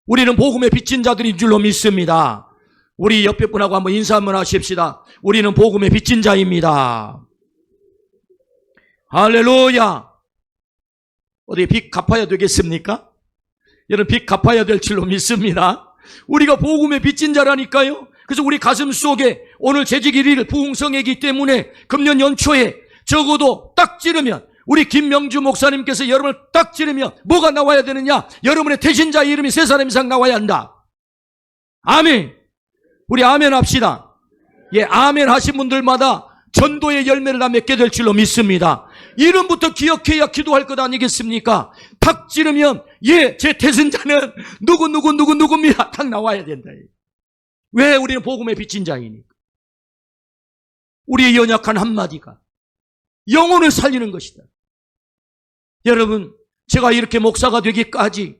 우리는 복음에 빚진 자들인 줄로 믿습니다. 우리 옆에 분하고 한번 인사 한번 하십시다. 우리는 복음에 빚진 자입니다. 할렐루야. 어디 빚 갚아야 되겠습니까? 여러분, 빚 갚아야 될 줄로 믿습니다. 우리가 복음에 빚진 자라니까요. 그래서 우리 가슴 속에 오늘 재직 1일 부흥성회이기 때문에 금년 연초에 적어도 딱 찌르면, 우리 김명주 목사님께서 여러분을 딱 찌르면 뭐가 나와야 되느냐? 여러분의 태신자 이름이 3사람 이상 나와야 한다. 아멘. 우리 아멘 합시다. 예, 아멘 하신 분들마다 전도의 열매를 다 맺게 될 줄로 믿습니다. 이름부터 기억해야 기도할 것 아니겠습니까? 탁 찌르면, 예, 제 태신자는 누구입니다. 탁 나와야 된다. 왜? 우리는 복음에 빚진 자이니까. 우리의 연약한 한마디가 영혼을 살리는 것이다. 여러분, 제가 이렇게 목사가 되기까지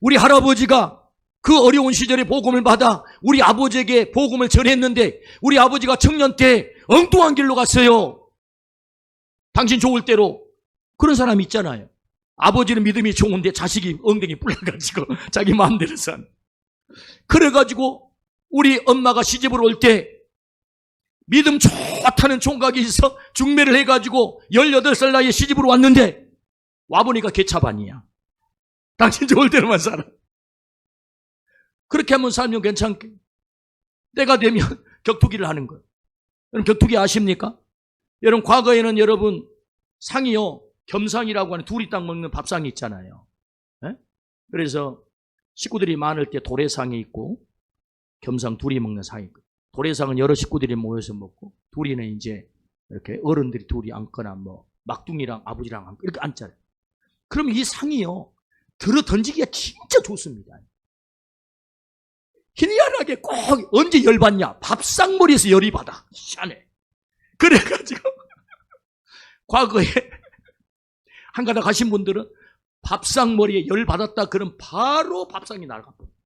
우리 할아버지가 그 어려운 시절에 복음을 받아 우리 아버지에게 복음을 전했는데, 우리 아버지가 청년 때 엉뚱한 길로 갔어요. 당신 좋을 대로. 그런 사람 있잖아요. 아버지는 믿음이 좋은데 자식이 엉덩이 불러가지고 자기 마음대로 산. 그래가지고 우리 엄마가 시집을 올 때 믿음 좋다는 총각이 있어 중매를 해가지고 18살 나이에 시집으로 왔는데 와보니까 개차반이야. 당신 좋을 대로만 살아. 그렇게 한번 살면 괜찮게. 때가 되면 격투기를 하는 거예요. 여러분 격투기 아십니까? 여러분 과거에는 여러분 상이요 겸상이라고 하는 둘이 딱 먹는 밥상이 있잖아요. 네? 그래서 식구들이 많을 때 도래상이 있고 겸상 둘이 먹는 상이 있고, 도래상은 여러 식구들이 모여서 먹고, 둘이는 이제 이렇게 어른들이 둘이 앉거나 뭐 막둥이랑 아버지랑 앉고 이렇게 앉잖아요. 그럼 이 상이요 들어 던지기가 진짜 좋습니다. 희한하게 꼭 언제 열받냐? 밥상머리에서 열이 받아. 희한해. 그래가지고 과거에 한가닥 가신 분들은 밥상머리에 열 받았다 그럼 바로 밥상이 날아갑니다.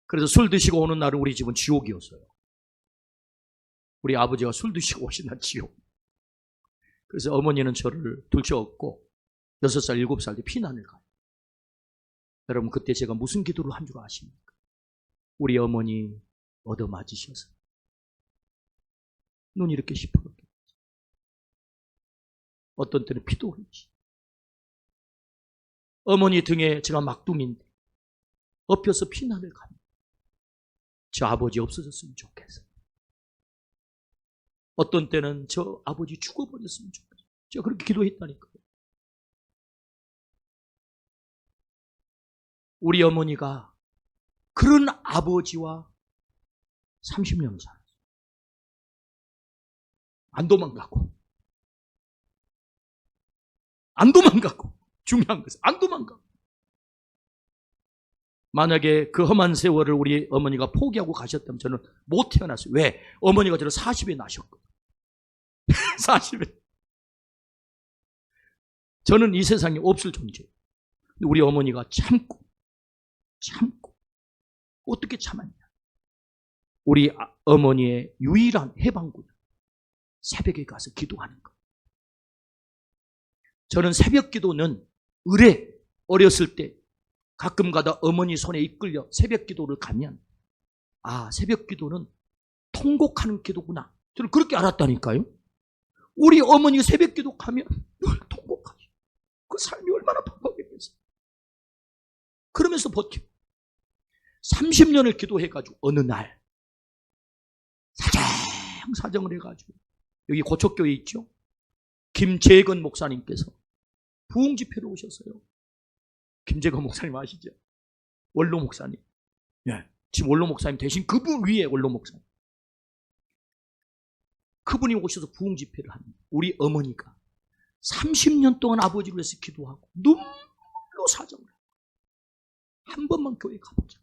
그래서 술 드시고 오는 날은 우리 집은 지옥이었어요. 우리 아버지가 술 드시고 오신 날 지옥. 그래서 어머니는 저를 둘째 얻고 6살, 7살 때 피난을 가요. 여러분 그때 제가 무슨 기도를 한 줄 아십니까? 우리 어머니 얻어맞으셔서 눈이 이렇게 시퍼렇게 어떤 때는 피도 흘리시. 어머니 등에 제가 막둥이인데 엎혀서 피난을 갑니다. 저 아버지 없어졌으면 좋겠어요. 어떤 때는 저 아버지 죽어버렸으면 좋겠어요. 제가 그렇게 기도했다니까요. 우리 어머니가 그런 아버지와 30년을 살았어요. 안 도망가고. 안 도망가고. 중요한 것은 안 도망가고. 만약에 그 험한 세월을 우리 어머니가 포기하고 가셨다면 저는 못 태어났어요. 왜? 어머니가 저를 40에 낳으셨거든요. 40에. 저는 이 세상에 없을 존재예요. 우리 어머니가 참고 어떻게 참았냐? 우리 어머니의 유일한 해방군 새벽에 가서 기도하는 것. 저는 새벽 기도는 을에 어렸을 때 가끔 가다 어머니 손에 이끌려 새벽 기도를 가면 새벽 기도는 통곡하는 기도구나. 저는 그렇게 알았다니까요. 우리 어머니가 새벽 기도 가면 늘 통곡하죠. 그 삶이 얼마나 통곡했겠어요. 그러면서 버텨. 30년을 기도해가지고 어느 날 사정을 해가지고 여기 고척교회 있죠? 김재건 목사님께서 부흥 집회로 오셨어요. 김재건 목사님 아시죠? 원로 목사님. 예, 지금 원로 목사님 대신 그분 위에 원로 목사님. 그분이 오셔서 부흥 집회를 합니다. 우리 어머니가 30년 동안 아버지를 위해서 기도하고 눈물로 사정을 하고 한 번만 교회 가보자.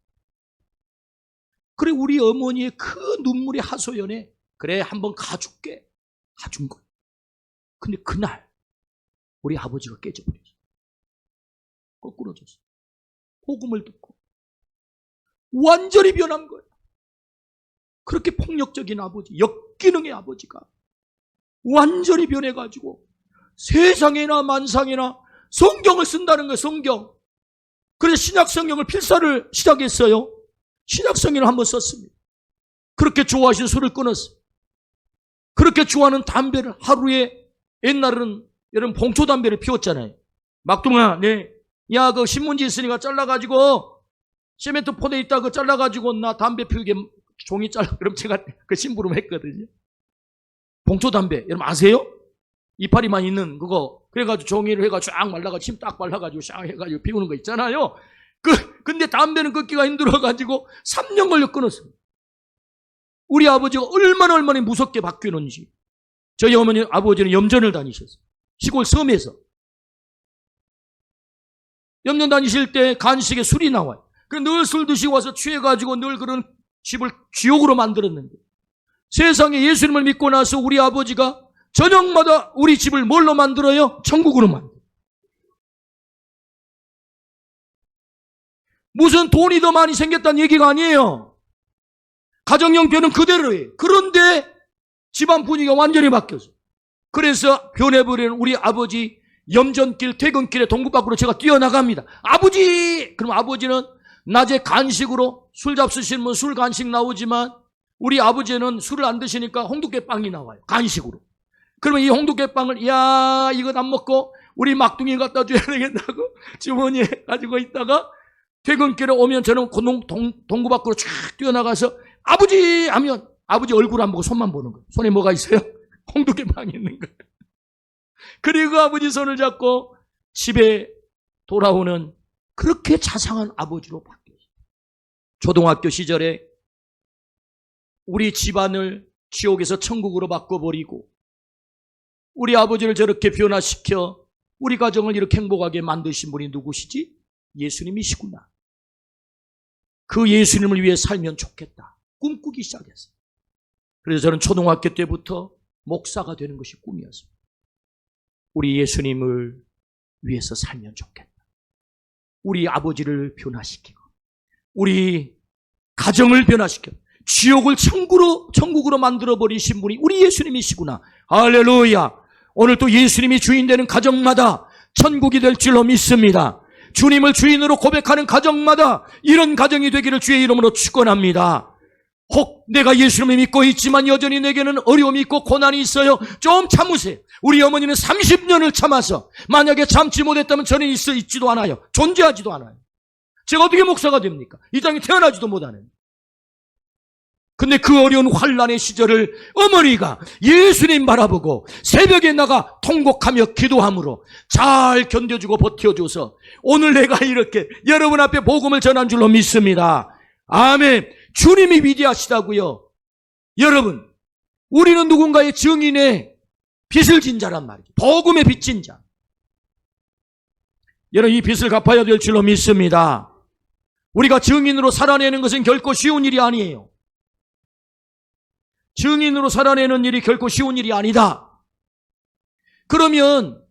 그래 우리 어머니의 그 눈물의 하소연에 그래 한번 가줄게. 가준 거예요. 근데 그날 우리 아버지가 깨져버렸어요. 거꾸로졌어요. 복음을 듣고 완전히 변한 거예요. 그렇게 폭력적인 아버지, 역기능의 아버지가 완전히 변해가지고 세상에나 만상에나 성경을 쓴다는 거예요. 성경. 그래서 신약 성경을 필사를 시작했어요. 신약 성경을 한번 썼습니다. 그렇게 좋아하신 술을 끊었어요. 그렇게 좋아하는 담배를 하루에 옛날에는 여러분 봉초 담배를 피웠잖아요. 막둥아, 야, 그 신문지 있으니까 잘라가지고 시멘트 포대 있다 그 잘라가지고 나 담배 피우게 종이 잘라. 그럼 제가 그 심부름 했거든요. 봉초 담배 여러분 아세요? 이파리만 있는 그거. 그래가지고 종이를 해가지고 쫙 말라가지고 침 딱 발라가지고 쫙 해가지고 피우는 거 있잖아요. 근데 담배는 끊기가 힘들어가지고 3년 걸려 끊었어요. 우리 아버지가 얼마나 무섭게 바뀌었는지. 저희 어머니, 아버지는 염전을 다니셨어요. 시골 섬에서. 염전 다니실 때 간식에 술이 나와요. 늘 술 드시고 와서 취해가지고 늘 그런 집을 지옥으로 만들었는데 세상에 예수님을 믿고 나서 우리 아버지가 저녁마다 우리 집을 뭘로 만들어요? 천국으로 만들어요. 무슨 돈이 더 많이 생겼다는 얘기가 아니에요. 가정 형편은 그대로예요. 그런데 집안 분위기가 완전히 바뀌었어요. 그래서 변해버리는 우리 아버지 염전길, 퇴근길에 동구 밖으로 제가 뛰어나갑니다. 아버지! 그럼 아버지는 낮에 간식으로 술 잡수시는 분 술 간식 나오지만 우리 아버지는 술을 안 드시니까 홍두깨빵이 나와요. 간식으로. 그러면 이 홍두깨빵을 야 이거 안 먹고 우리 막둥이 갖다 줘야 되겠다고 주머니에 가지고 있다가 퇴근길에 오면 저는 동구 밖으로 쫙 뛰어나가서 아버지 하면 아버지 얼굴 안 보고 손만 보는 거예요. 손에 뭐가 있어요? 홍두깨빵이 있는 거예요. 그리고 아버지 손을 잡고 집에 돌아오는 그렇게 자상한 아버지로 바뀌었어요. 초등학교 시절에 우리 집안을 지옥에서 천국으로 바꿔버리고 우리 아버지를 저렇게 변화시켜 우리 가정을 이렇게 행복하게 만드신 분이 누구시지? 예수님이시구나. 그 예수님을 위해 살면 좋겠다. 꿈꾸기 시작했어요. 그래서 저는 초등학교 때부터 목사가 되는 것이 꿈이었습니다. 우리 예수님을 위해서 살면 좋겠다. 우리 아버지를 변화시키고 우리 가정을 변화시켜 지옥을 천국으로 만들어버리신 분이 우리 예수님이시구나. 할렐루야. 오늘 또 예수님이 주인 되는 가정마다 천국이 될 줄로 믿습니다. 주님을 주인으로 고백하는 가정마다 이런 가정이 되기를 주의 이름으로 축원합니다. 혹 내가 예수님을 믿고 있지만 여전히 내게는 어려움이 있고 고난이 있어요. 좀 참으세요. 우리 어머니는 30년을 참아서 만약에 참지 못했다면 저는 있지도 않아요. 존재하지도 않아요. 제가 어떻게 목사가 됩니까? 이 땅에 태어나지도 못하는. 근데 그 어려운 환난의 시절을 어머니가 예수님 바라보고 새벽에 나가 통곡하며 기도함으로 잘 견뎌주고 버텨줘서 오늘 내가 이렇게 여러분 앞에 복음을 전한 줄로 믿습니다. 아멘. 주님이 위대하시다고요. 여러분, 우리는 누군가의 증인의 빚을 진 자란 말이죠. 복음의 빚진 자. 여러분, 이 빚을 갚아야 될 줄로 믿습니다. 우리가 증인으로 살아내는 것은 결코 쉬운 일이 아니에요. 증인으로 살아내는 일이 결코 쉬운 일이 아니다. 그러면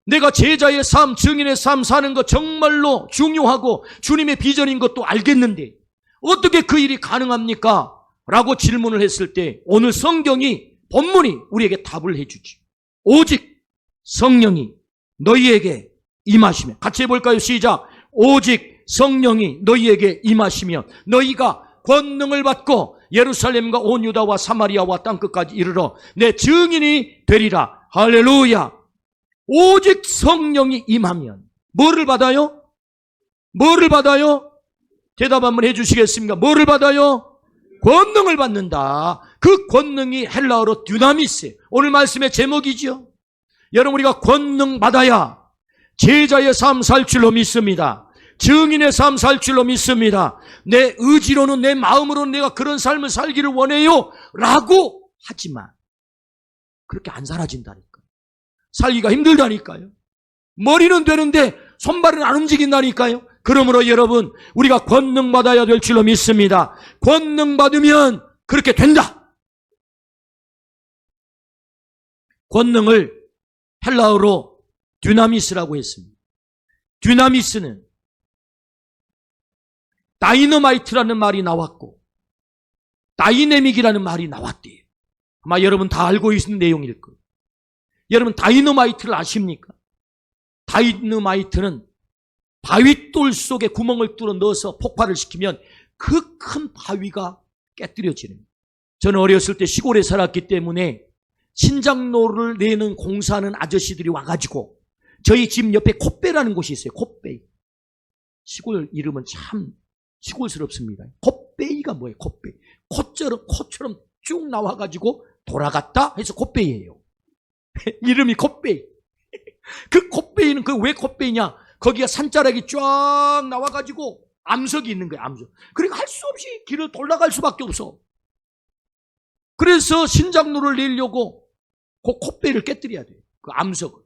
내가 제자의 삶, 증인의 삶 사는 것 정말로 중요하고 주님의 비전인 것도 알겠는데 어떻게 그 일이 가능합니까? 라고 질문을 했을 때 오늘 성경이 본문이 우리에게 답을 해주지. 오직 성령이 너희에게 임하시면, 같이 해볼까요? 시작. 오직 성령이 너희에게 임하시면 너희가 권능을 받고 예루살렘과 온 유다와 사마리아와 땅끝까지 이르러 내 증인이 되리라. 할렐루야. 오직 성령이 임하면 뭐를 받아요? 뭐를 받아요? 대답 한번 해주시겠습니까? 뭐를 받아요? 권능을 받는다. 그 권능이 헬라어로 듀나미스. 오늘 말씀의 제목이죠. 여러분, 우리가 권능 받아야 제자의 삶 살 줄로 믿습니다. 증인의 삶 살 줄로 믿습니다. 내 의지로는, 내 마음으로는 내가 그런 삶을 살기를 원해요 라고 하지만 그렇게 안 살아진다니까요. 살기가 힘들다니까요. 머리는 되는데 손발은 안 움직인다니까요. 그러므로 여러분, 우리가 권능 받아야 될 줄로 믿습니다. 권능 받으면 그렇게 된다. 권능을 헬라어로 듀나미스라고 했습니다. 듀나미스는 다이너마이트라는 말이 나왔고 다이내믹이라는 말이 나왔대요. 아마 여러분 다 알고 있는 내용일 거예요. 여러분, 다이너마이트를 아십니까? 다이너마이트는 바위돌 속에 구멍을 뚫어 넣어서 폭발을 시키면 그 큰 바위가 깨뜨려지는 거예요. 저는 어렸을 때 시골에 살았기 때문에 신장로를 내는 공사하는 아저씨들이 와가지고 저희 집 옆에 콧배라는 곳이 있어요. 콧배. 시골 이름은 참 시골스럽습니다. 콧배이가 뭐예요? 콧배. 코처럼 쭉 나와가지고 돌아갔다 해서 콧배이에요. 이름이 콧배이. 그 콧배이는 왜 콧배이냐? 거기가 산자락이 쫙 나와가지고 암석이 있는 거예요. 암석. 그러니까 할 수 없이 길을 돌아갈 수밖에 없어. 그래서 신장로를 내려고 그 콧배이를 깨뜨려야 돼요. 그 암석을.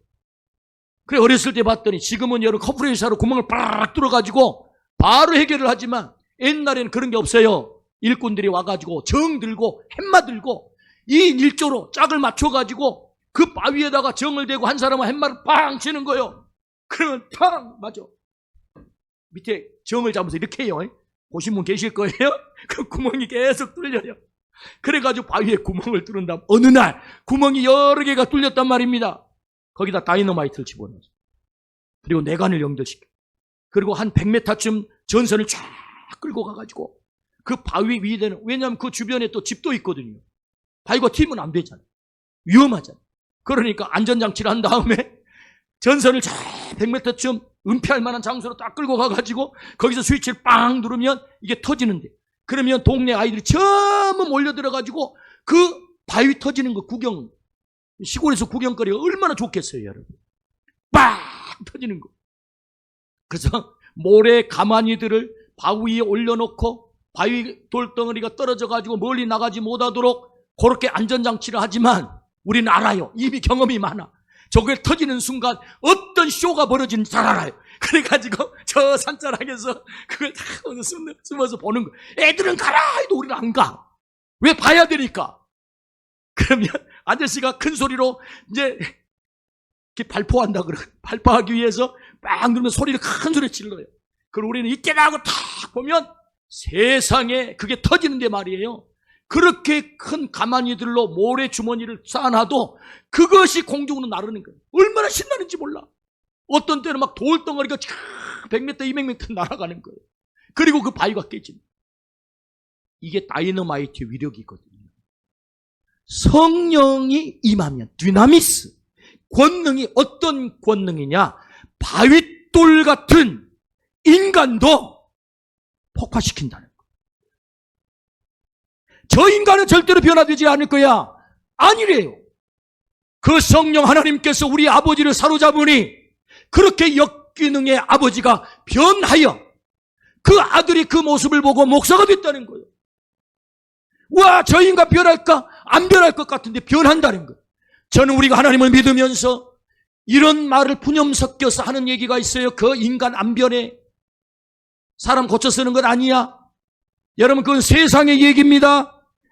그래, 어렸을 때 봤더니 지금은 여러분 커프레이사로 구멍을 빡 뚫어가지고 바로 해결을 하지만 옛날에는 그런 게 없어요. 일꾼들이 와가지고 정 들고 햄마 들고 이 일조로 짝을 맞춰가지고 그 바위에다가 정을 대고 한 사람은 햄마를 빵 치는 거예요. 그러면 팡 맞아. 밑에 정을 잡아서 이렇게 해요. 보신 분 계실 거예요. 그 구멍이 계속 뚫려요. 그래가지고 바위에 구멍을 뚫은 다음 어느 날 구멍이 여러 개가 뚫렸단 말입니다. 거기다 다이너마이트를 집어넣어서 그리고 내관을 연결시켜. 그리고 한 100m쯤 전선을 쫙 끌고 가가지고 그 바위 위에는, 왜냐하면 그 주변에 또 집도 있거든요. 바위가 튀면 안 되잖아요. 위험하잖아요. 그러니까 안전장치를 한 다음에 전선을 잘 100m쯤 은폐할 만한 장소로 딱 끌고 가가지고 거기서 스위치를 빵 누르면 이게 터지는데, 그러면 동네 아이들이 전부 몰려들어가지고 그 바위 터지는 거 구경, 시골에서 구경거리가 얼마나 좋겠어요, 여러분. 빵 터지는 거. 그래서 모래 가마니들을 바위 위에 올려놓고 바위 돌덩어리가 떨어져가지고 멀리 나가지 못하도록 그렇게 안전장치를 하지만 우리는 알아요. 이미 경험이 많아. 저게 터지는 순간 어떤 쇼가 벌어지는지 잘 알아요. 그래가지고 저 산자락에서 그걸 다 숨어서 보는 거예요. 애들은 가라 해도 우리는 안 가. 왜? 봐야 되니까. 그러면 아저씨가 큰 소리로 이제 이렇게 발포한다 그래. 발포하기 위해서 막 누르면 소리를 큰 소리로 질러요. 그리고 우리는 이때다 하고 탁 보면 세상에 그게 터지는데 말이에요. 그렇게 큰 가마니들로 모래 주머니를 쌓아놔도 그것이 공중으로 나르는 거예요. 얼마나 신나는지 몰라. 어떤 때는 막 돌덩어리가 100m, 200m 날아가는 거예요. 그리고 그 바위가 깨집니다. 이게 다이너마이트의 위력이거든요. 성령이 임하면 dynamis, 권능이 어떤 권능이냐? 바윗돌 같은 인간도 폭파시킨다는 거예요. 저 인간은 절대로 변화되지 않을 거야. 아니래요. 그 성령 하나님께서 우리 아버지를 사로잡으니 그렇게 역기능의 아버지가 변하여 그 아들이 그 모습을 보고 목사가 됐다는 거예요. 와, 저 인간 변할까? 안 변할 것 같은데 변한다는 거예요. 저는 우리가 하나님을 믿으면서 이런 말을 푸념 섞여서 하는 얘기가 있어요. 그 인간 안 변해. 사람 고쳐 쓰는 건 아니야. 여러분, 그건 세상의 얘기입니다.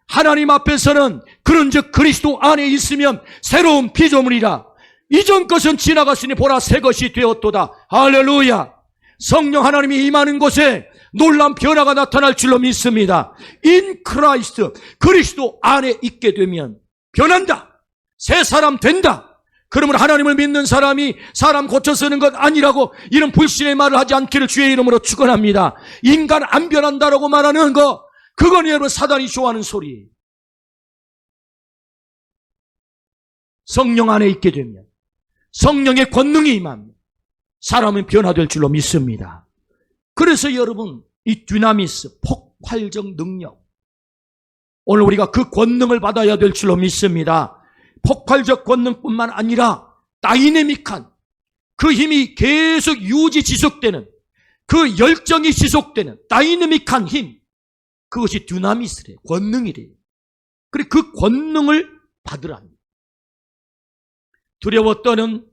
하나님 앞에서는 그런즉 그리스도 안에 있으면 새로운 피조물이라. 이전 것은 지나갔으니 보라 새 것이 되었도다. 할렐루야. 성령 하나님이 임하는 곳에 놀라운 변화가 나타날 줄로 믿습니다. In Christ, 그리스도 안에 있게 되면 변한다. 새 사람 된다. 그러면 하나님을 믿는 사람이 사람 고쳐 쓰는 것 아니라고 이런 불신의 말을 하지 않기를 주의 이름으로 축원합니다. 인간 안 변한다라고 말하는 거, 그건 여러분 사단이 좋아하는 소리예요. 성령 안에 있게 되면 성령의 권능이 임하면 사람은 변화될 줄로 믿습니다. 그래서 여러분, 이 dynamis, 폭발적 능력, 오늘 우리가 그 권능을 받아야 될 줄로 믿습니다. 폭발적 권능뿐만 아니라 다이내믹한 그 힘이 계속 유지 지속되는, 그 열정이 지속되는 다이내믹한 힘, 그것이 dynamis래, 권능이래요. 그리고 그 권능을 받으라니. 두려워 떠는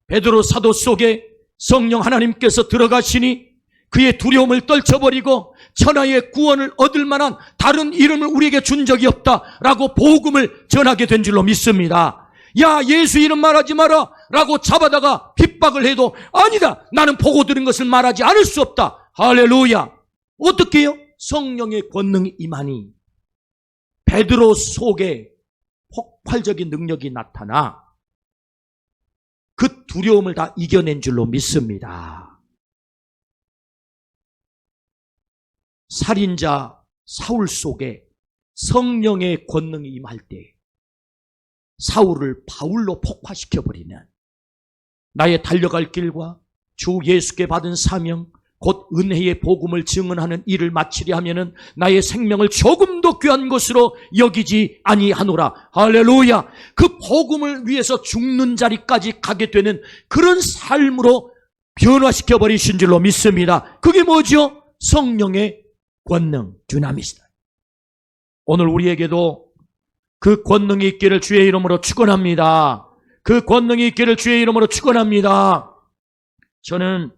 베드로 사도 속에 성령 하나님께서 들어가시니 그의 두려움을 떨쳐버리고 천하의 구원을 얻을 만한 다른 이름을 우리에게 준 적이 없다라고 복음을 전하게 된 줄로 믿습니다. 야, 예수 이름 말하지 마라 라고 잡아다가 핍박을 해도 아니다, 나는 보고 들은 것을 말하지 않을 수 없다. 할렐루야. 어떻게 해요? 성령의 권능이 임하니 베드로 속에 폭발적인 능력이 나타나 그 두려움을 다 이겨낸 줄로 믿습니다. 살인자 사울 속에 성령의 권능이 임할 때 사울을 바울로 폭파시켜버리는, 나의 달려갈 길과 주 예수께 받은 사명 곧 은혜의 복음을 증언하는 일을 마치려 하면은 나의 생명을 조금도 귀한 것으로 여기지 아니하노라. 할렐루야. 그 복음을 위해서 죽는 자리까지 가게 되는 그런 삶으로 변화시켜 버리신 줄로 믿습니다. 그게 뭐죠? 성령의 권능, dynamis. 오늘 우리에게도 그 권능이 있기를 주의 이름으로 축원합니다. 그 권능이 있기를 주의 이름으로 축원합니다. 저는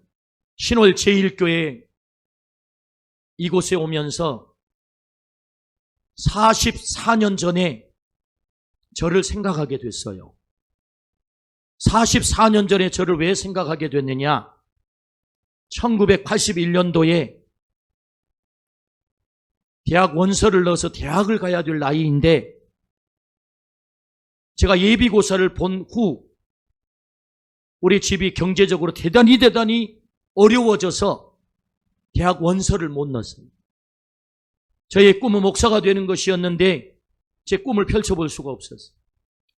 신월 제1교회 이곳에 오면서 44년 전에 저를 생각하게 됐어요. 44년 전에 저를 왜 생각하게 됐느냐? 1981년도에 대학 원서를 넣어서 대학을 가야 될 나이인데 제가 예비고사를 본 후 우리 집이 경제적으로 대단히 어려워져서 대학 원서를 못 넣었어요. 저의 꿈은 목사가 되는 것이었는데 제 꿈을 펼쳐볼 수가 없었어요.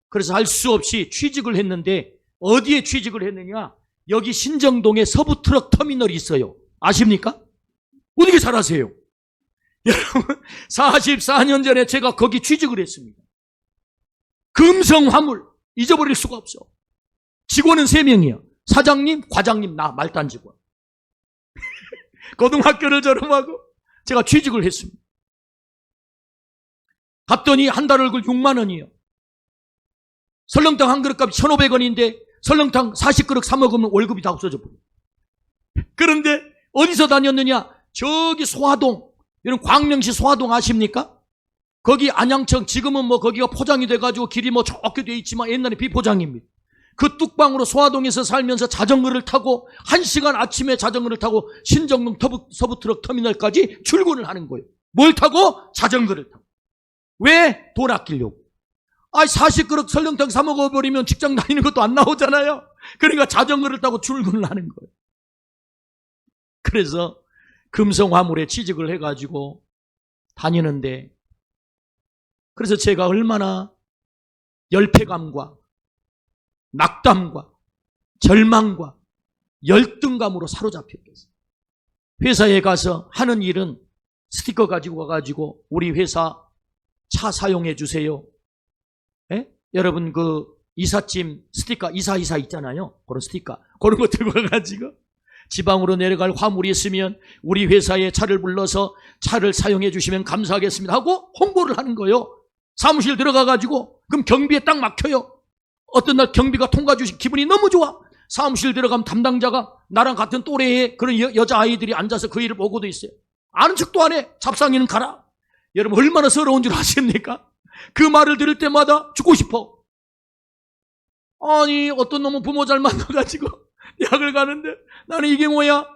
그래서 할 수 없이 취직을 했는데 어디에 취직을 했느냐? 여기 신정동에 서부트럭 터미널이 있어요. 아십니까? 어떻게 잘 아세요? 여러분 44년 전에 제가 거기 취직을 했습니다. 금성화물 잊어버릴 수가 없어. 직원은 3명이야. 사장님, 과장님, 나 말단 직원. 고등학교를 졸업하고 제가 취직을 했습니다. 갔더니 한 달 월급 6만 원이에요. 설렁탕 한 그릇값이 1,500원인데 설렁탕 40그릇 사 먹으면 월급이 다 없어져 버려요. 그런데 어디서 다녔느냐? 저기 소화동, 이런 광명시 소화동 아십니까? 거기 안양청, 지금은 뭐 거기가 포장이 돼가지고 길이 뭐 좋게 돼 있지만 옛날에 비포장입니다. 그 뚝방으로 소화동에서 살면서 자전거를 타고 1시간 아침에 자전거를 타고 신정동 서부트럭 터미널까지 출근을 하는 거예요. 뭘 타고? 자전거를 타고. 왜? 돈 아끼려고. 40그릇 설렁탕 사 먹어버리면 직장 다니는 것도 안 나오잖아요. 그러니까 자전거를 타고 출근을 하는 거예요. 그래서 금성화물에 취직을 해가지고 다니는데, 그래서 제가 얼마나 열패감과 낙담과 절망과 열등감으로 사로잡혔겠어요. 회사에 가서 하는 일은 스티커 가지고 가가지고 우리 회사 차 사용해 주세요. 예? 여러분 그 이삿짐 스티커 이사이사 있잖아요. 그런 스티커 그런 거 들고 가가지고 지방으로 내려갈 화물이 있으면 우리 회사에 차를 불러서 차를 사용해 주시면 감사하겠습니다 하고 홍보를 하는 거예요. 사무실 들어가가지고 그럼 경비에 딱 막혀요. 어떤 날 경비가 통과 주신 기분이 너무 좋아. 사무실 들어가면 담당자가 나랑 같은 또래의 그런 여자아이들이 앉아서 그 일을 보고도 있어요. 아는 척도 안 해. 잡상이는 가라. 여러분 얼마나 서러운 줄 아십니까? 그 말을 들을 때마다 죽고 싶어. 아니 어떤 놈은 부모 잘 만나가지고 약을 가는데 나는 이게 뭐야?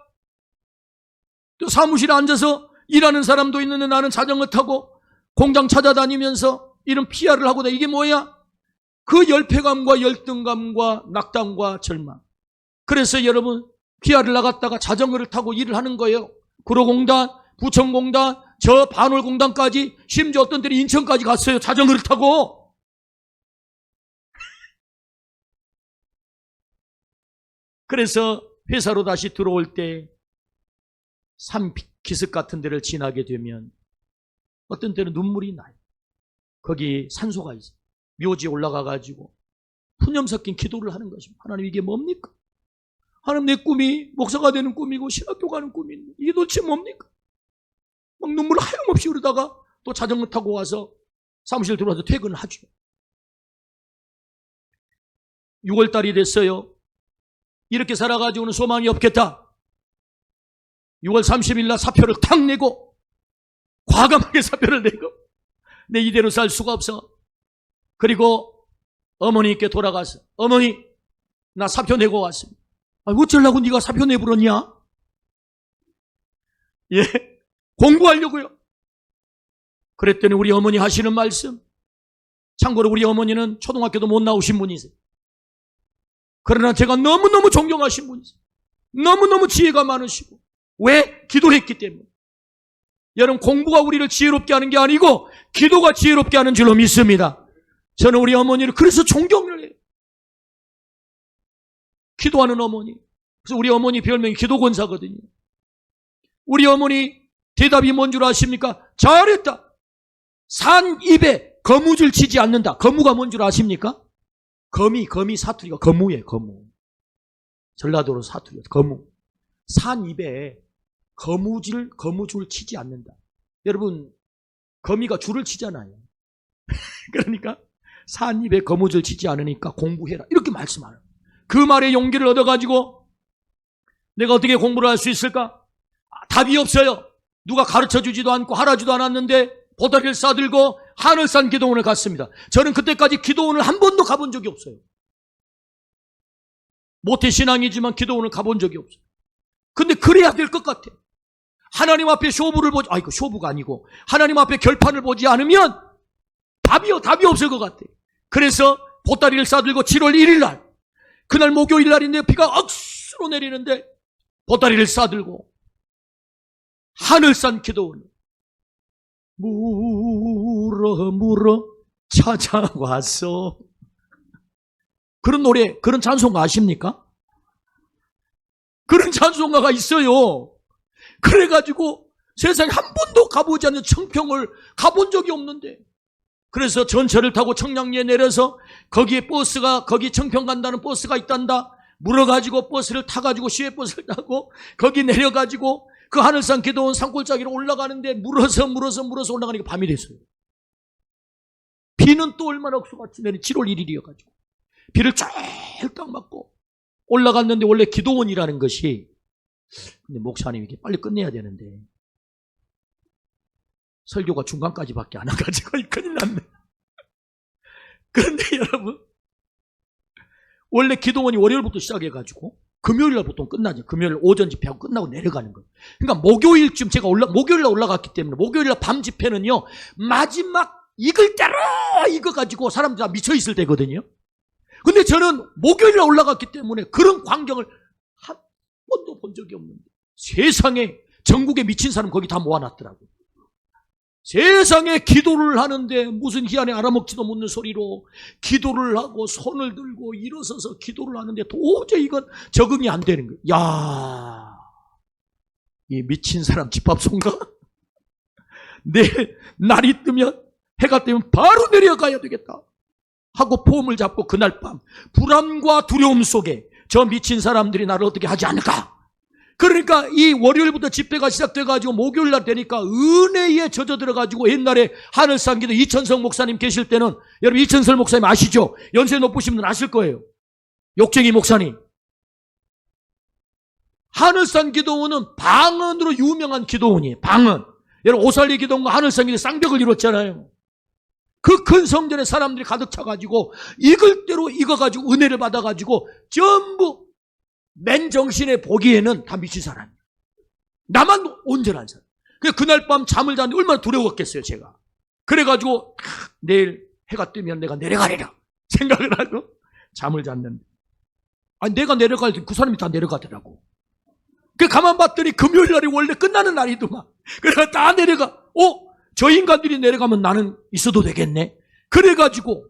또 사무실에 앉아서 일하는 사람도 있는데 나는 자전거 타고 공장 찾아다니면서 이런 PR을 하고 이게 뭐야? 그 열패감과 열등감과 낙담과 절망. 그래서 여러분 PR을 나갔다가 자전거를 타고 일을 하는 거예요. 구로공단, 부천공단, 저 반월공단까지 심지어 어떤 때는 인천까지 갔어요. 자전거를 타고. 그래서 회사로 다시 들어올 때 산 기슭 같은 데를 지나게 되면 어떤 때는 눈물이 나요. 거기 산소가 있어요. 묘지에 올라가가지고 푸념 섞인 기도를 하는 것입니다. 하나님 이게 뭡니까? 하나님 내 꿈이 목사가 되는 꿈이고 신학교 가는 꿈인데 이게 도대체 뭡니까? 막 눈물 하염없이 흐르다가 또 자전거 타고 와서 사무실 들어와서 퇴근을 하죠. 6월달이 됐어요. 이렇게 살아가지고는 소망이 없겠다. 6월 30일 날 사표를 탁 내고 과감하게 사표를 내고 내 이대로 살 수가 없어. 그리고 어머니께 돌아가서 어머니 나 사표 내고 왔습니다. 어쩌려고 네가 사표 내버렸냐? 예, 공부하려고요. 그랬더니 우리 어머니 하시는 말씀, 참고로 우리 어머니는 초등학교도 못 나오신 분이세요. 그러나 제가 너무너무 존경하신 분이세요. 너무너무 지혜가 많으시고. 왜? 기도했기 때문에. 여러분 공부가 우리를 지혜롭게 하는 게 아니고 기도가 지혜롭게 하는 줄로 믿습니다. 저는 우리 어머니를 그래서 존경을 해요. 기도하는 어머니. 그래서 우리 어머니 별명이 기도권사거든요. 우리 어머니 대답이 뭔 줄 아십니까? 잘했다. 산 입에 거무줄 치지 않는다. 거무가 뭔 줄 아십니까? 거미 사투리가 거무예요. 거무. 전라도로 사투리가 거무. 산 입에 거무줄 치지 않는다. 여러분 거미가 줄을 치잖아요. 그러니까 산 입에 거무줄 치지 않으니까 공부해라. 이렇게 말씀하는 그 말에 용기를 얻어가지고 내가 어떻게 공부를 할 수 있을까? 답이 없어요. 누가 가르쳐주지도 않고 하라지도 않았는데 보따리를 싸들고 하늘산 기도원을 갔습니다. 저는 그때까지 기도원을 한 번도 가본 적이 없어요. 모태신앙이지만 기도원을 가본 적이 없어요. 근데 그래야 될 것 같아. 하나님 앞에 쇼부를 보지, 이거 쇼부가 아니고 하나님 앞에 결판을 보지 않으면 답이 없을 것 같아. 그래서 보따리를 싸들고 7월 1일 날, 그날 목요일 날인데 비가 억수로 내리는데 보따리를 싸들고 하늘산 기도원 물어 찾아왔어. 그런 노래, 그런 찬송가 아십니까? 그런 찬송가가 있어요. 그래가지고 세상에 한 번도 가보지 않는 청평을 가본 적이 없는데, 그래서 전철을 타고 청량리에 내려서 거기에 버스가, 거기 청평 간다는 버스가 있단다. 물어가지고 버스를 타가지고 시외버스를 타고 거기 내려가지고 그 하늘산 기도원 산골짜기로 올라가는데 물어서 올라가니까 밤이 됐어요. 비는 또 얼마나 억수같이 내린 7월 1일이어가지고 비를 쫙딱 맞고 올라갔는데, 원래 기도원이라는 것이, 근데 목사님이 이렇게 빨리 끝내야 되는데 설교가 중간까지밖에 안 와가지고 큰일 났네. 그런데 여러분, 원래 기도원이 월요일부터 시작해가지고 금요일날 보통 끝나죠. 금요일 오전 집회하고 끝나고 내려가는 거예요. 그러니까 목요일쯤 제가 목요일날 올라갔기 때문에, 목요일날 밤 집회는요, 마지막 익을 대로 익어가지고 사람들 다 미쳐있을 때거든요. 근데 저는 목요일날 올라갔기 때문에 그런 광경을 한 번도 본 적이 없는데, 세상에 전국에 미친 사람 거기 다 모아놨더라고요. 세상에 기도를 하는데 무슨 희한에 알아먹지도 못는 소리로 기도를 하고 손을 들고 일어서서 기도를 하는데 도저히 이건 적응이 안 되는 거예요. 야, 이 미친 사람 집합소인가? 내일 날이 뜨면, 해가 뜨면 바로 내려가야 되겠다 하고 폼을 잡고 그날 밤 불안과 두려움 속에 저 미친 사람들이 나를 어떻게 하지 않을까? 그러니까 이 월요일부터 집회가 시작돼가지고 목요일날 되니까 은혜에 젖어 들어가지고, 옛날에 하늘산기도 이천성 목사님 계실 때는, 여러분 이천성 목사님 아시죠? 연세 높으신 분은 아실 거예요. 욕쟁이 목사님. 하늘산기도원은 방언으로 유명한 기도원이에요. 방언. 여러분 오살리 기도원과 하늘산기도 쌍벽을 이뤘잖아요. 그 큰 성전에 사람들이 가득 차가지고 익을 대로 익어가지고 은혜를 받아가지고 전부 맨정신에 보기에는 다 미친 사람이에요. 나만 온전한 사람. 그날 밤 잠을 잤는데 얼마나 두려웠겠어요, 제가. 그래가지고 내일 해가 뜨면 내가 내려가리라 생각을 하고 잠을 잤는데, 아니 내가 내려갈 때 그 사람이 다 내려가더라고. 가만 봤더니 금요일 날이 원래 끝나는 날이더만. 그래가 다 내려가. 저 인간들이 내려가면 나는 있어도 되겠네. 그래가지고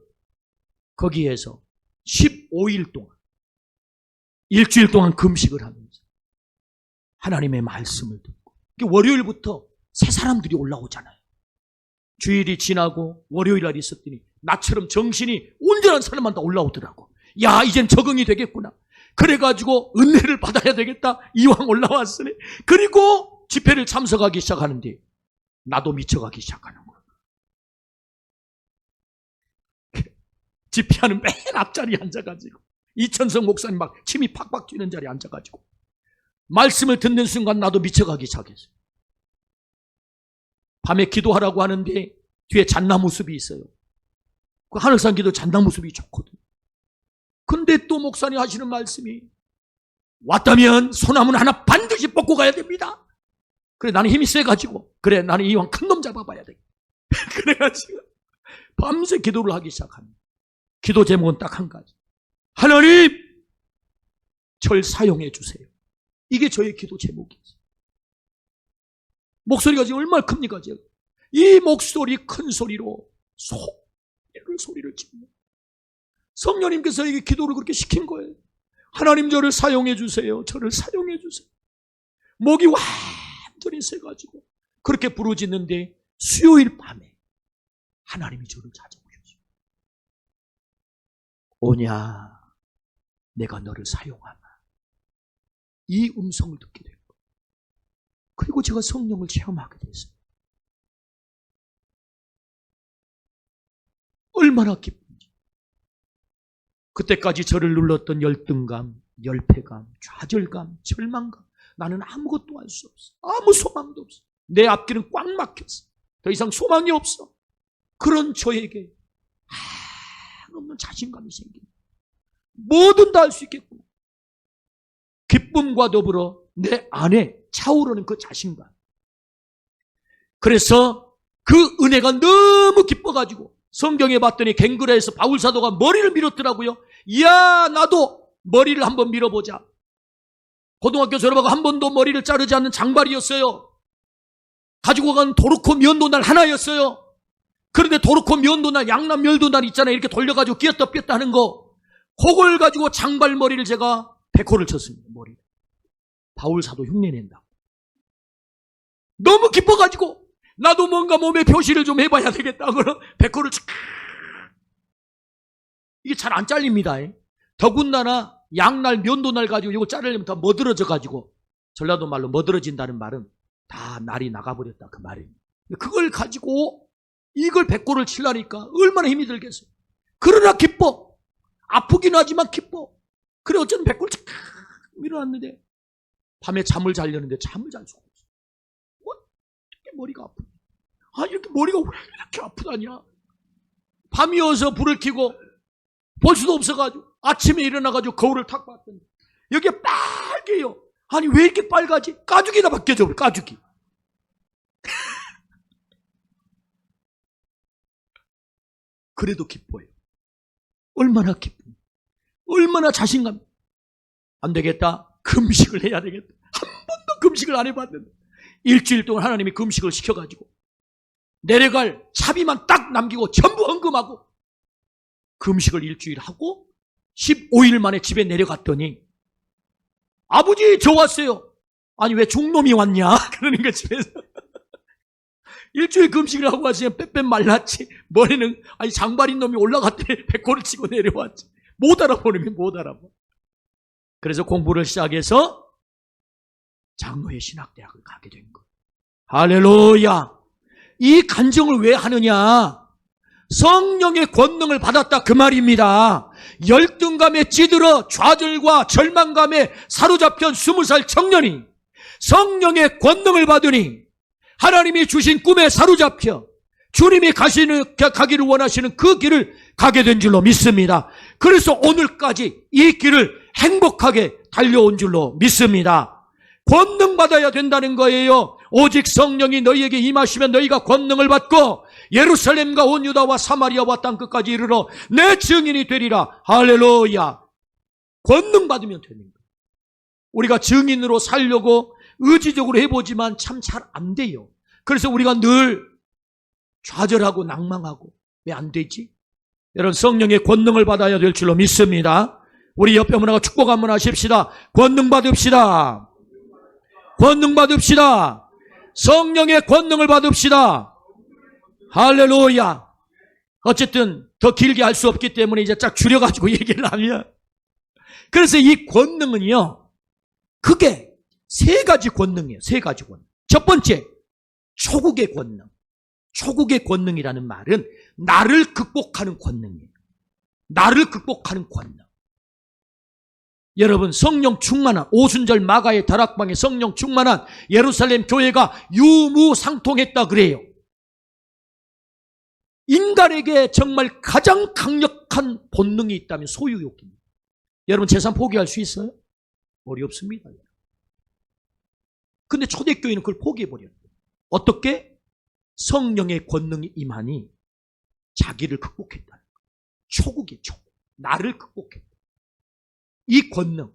거기에서 15일 동안, 일주일 동안 금식을 하면서 하나님의 말씀을 듣고, 월요일부터 새 사람들이 올라오잖아요. 주일이 지나고 월요일 날 있었더니 나처럼 정신이 온전한 사람만 다 올라오더라고. 야, 이젠 적응이 되겠구나. 그래가지고 은혜를 받아야 되겠다. 이왕 올라왔으니. 그리고 집회를 참석하기 시작하는데 나도 미쳐가기 시작하는 거야. 집회하는 맨 앞자리에 앉아가지고 이천성 목사님 막 침이 팍팍 튀는 자리에 앉아가지고 말씀을 듣는 순간 나도 미쳐가기 시작했어요. 밤에 기도하라고 하는데 뒤에 잣나무 숲이 있어요. 그 하늘산 기도 잣나무 숲이 좋거든. 근데 또 목사님 하시는 말씀이, 왔다면 소나무는 하나 반드시 뽑고 가야 됩니다. 그래, 나는 힘이 세가지고, 그래, 나는 이왕 큰 놈 잡아봐야 돼. 그래가지고 밤새 기도를 하기 시작합니다. 기도 제목은 딱 한 가지. 하나님, 절 사용해 주세요. 이게 저의 기도 제목이에요. 목소리가 지금 얼마나 큽니까, 지금? 이 목소리 큰 소리로 소리를 지르는 성령님께서 이게 기도를 그렇게 시킨 거예요. 하나님, 저를 사용해 주세요. 저를 사용해 주세요. 목이 완전히 새가지고 그렇게 부르짖는데 수요일 밤에 하나님이 저를 찾아오셨어요. 오냐, 내가 너를 사용하마. 이 음성을 듣게 된 거예요. 그리고 제가 성령을 체험하게 됐어요. 얼마나 기쁜지. 그때까지 저를 눌렀던 열등감, 열패감, 좌절감, 절망감, 나는 아무것도 할 수 없어. 아무 소망도 없어. 내 앞길은 꽉 막혔어. 더 이상 소망이 없어. 그런 저에게 한없는 자신감이 생깁니다. 뭐든 다 할 수 있겠구나. 기쁨과 더불어 내 안에 차오르는 그 자신감. 그래서 그 은혜가 너무 기뻐가지고 성경에 봤더니 갱그라에서 바울 사도가 머리를 밀었더라고요. 이야, 나도 머리를 한번 밀어보자. 고등학교 졸업하고 한 번도 머리를 자르지 않는 장발이었어요. 가지고 간 도르코 면도날 하나였어요. 그런데 도르코 면도날, 양남 면도날 있잖아요. 이렇게 돌려가지고 끼었다 뺐다 하는 거. 그걸 가지고 장발머리를 제가 백호를 쳤습니다. 머리. 바울 사도 흉내낸다. 너무 기뻐가지고 나도 뭔가 몸에 표시를 좀 해봐야 되겠다. 그럼 백호를 촥. 이게 잘 안 잘립니다. 더군다나 양날 면도날 가지고 이거 자르려면 다 머드러져가지고, 전라도 말로 머드러진다는 말은 다 날이 나가버렸다 그 말입니다. 그걸 가지고 이걸 백호를 치려니까 얼마나 힘이 들겠어요. 그러나 기뻐. 아프긴 하지만 기뻐. 그래 어쨌든 백호를 착 밀어놨는데 밤에 잠을 자려는데 잠을 잘 수가 없어. 어떻게 머리가 아프냐. 이렇게 머리가 왜 이렇게 아프다냐. 밤이어서 불을 켜고 볼 수도 없어가지고 아침에 일어나가지고 거울을 탁 봤더니 여기가 빨개요. 아니 왜 이렇게 빨가지? 가죽이 다 바뀌어져 버려. 가죽이. 그래도 기뻐요. 얼마나 기쁨. 얼마나 자신감. 안 되겠다. 금식을 해야 되겠다. 한 번도 금식을 안 해봤는데 일주일 동안 하나님이 금식을 시켜가지고 내려갈 차비만 딱 남기고 전부 헌금하고 금식을 일주일 하고 15일 만에 집에 내려갔더니 아버지 저 왔어요. 아니 왜 중놈이 왔냐. 그러는 거 집에서. 일주일 금식을 하고 왔으면 빼빼 말랐지. 머리는 아니 장발인 놈이 올라갔더니 백호를 치고 내려왔지. 못 알아보는 게 못 알아봐. 그래서 공부를 시작해서 장로회 신학대학을 가게 된 거예요. 할렐루야. 이 간증을 왜 하느냐. 성령의 권능을 받았다 그 말입니다. 열등감에 찌들어 좌절과 절망감에 사로잡힌 20살 청년이 성령의 권능을 받으니 하나님이 주신 꿈에 사로잡혀 주님이 가기를 원하시는 그 길을 가게 된 줄로 믿습니다. 그래서 오늘까지 이 길을 행복하게 달려온 줄로 믿습니다. 권능 받아야 된다는 거예요. 오직 성령이 너희에게 임하시면 너희가 권능을 받고 예루살렘과 온 유다와 사마리아와 땅끝까지 이르러 내 증인이 되리라. 할렐루야. 권능 받으면 되는 거예요. 우리가 증인으로 살려고 의지적으로 해보지만 참 잘 안 돼요. 그래서 우리가 늘 좌절하고 낭망하고 왜 안 되지? 여러분 성령의 권능을 받아야 될 줄로 믿습니다. 우리 옆에 분하고 축복 한번 하십시다. 권능 받읍시다. 권능 받읍시다. 성령의 권능을 받읍시다. 할렐루야. 어쨌든 더 길게 할 수 없기 때문에 이제 쫙 줄여가지고 얘기를 하면, 그래서 이 권능은요, 그게 세 가지 권능이에요. 세 가지 권능. 첫 번째, 초국의 권능. 초국의 권능이라는 말은 나를 극복하는 권능이에요. 나를 극복하는 권능. 여러분 성령 충만한 오순절 마가의 다락방에 성령 충만한 예루살렘 교회가 유무상통했다 그래요. 인간에게 정말 가장 강력한 본능이 있다면 소유욕입니다. 여러분 재산 포기할 수 있어요? 머리 없습니다. 근데 초대교회는 그걸 포기해버려요. 어떻게? 성령의 권능이 임하니 자기를 극복했다. 초국이에요. 초국. 나를 극복했다. 이 권능,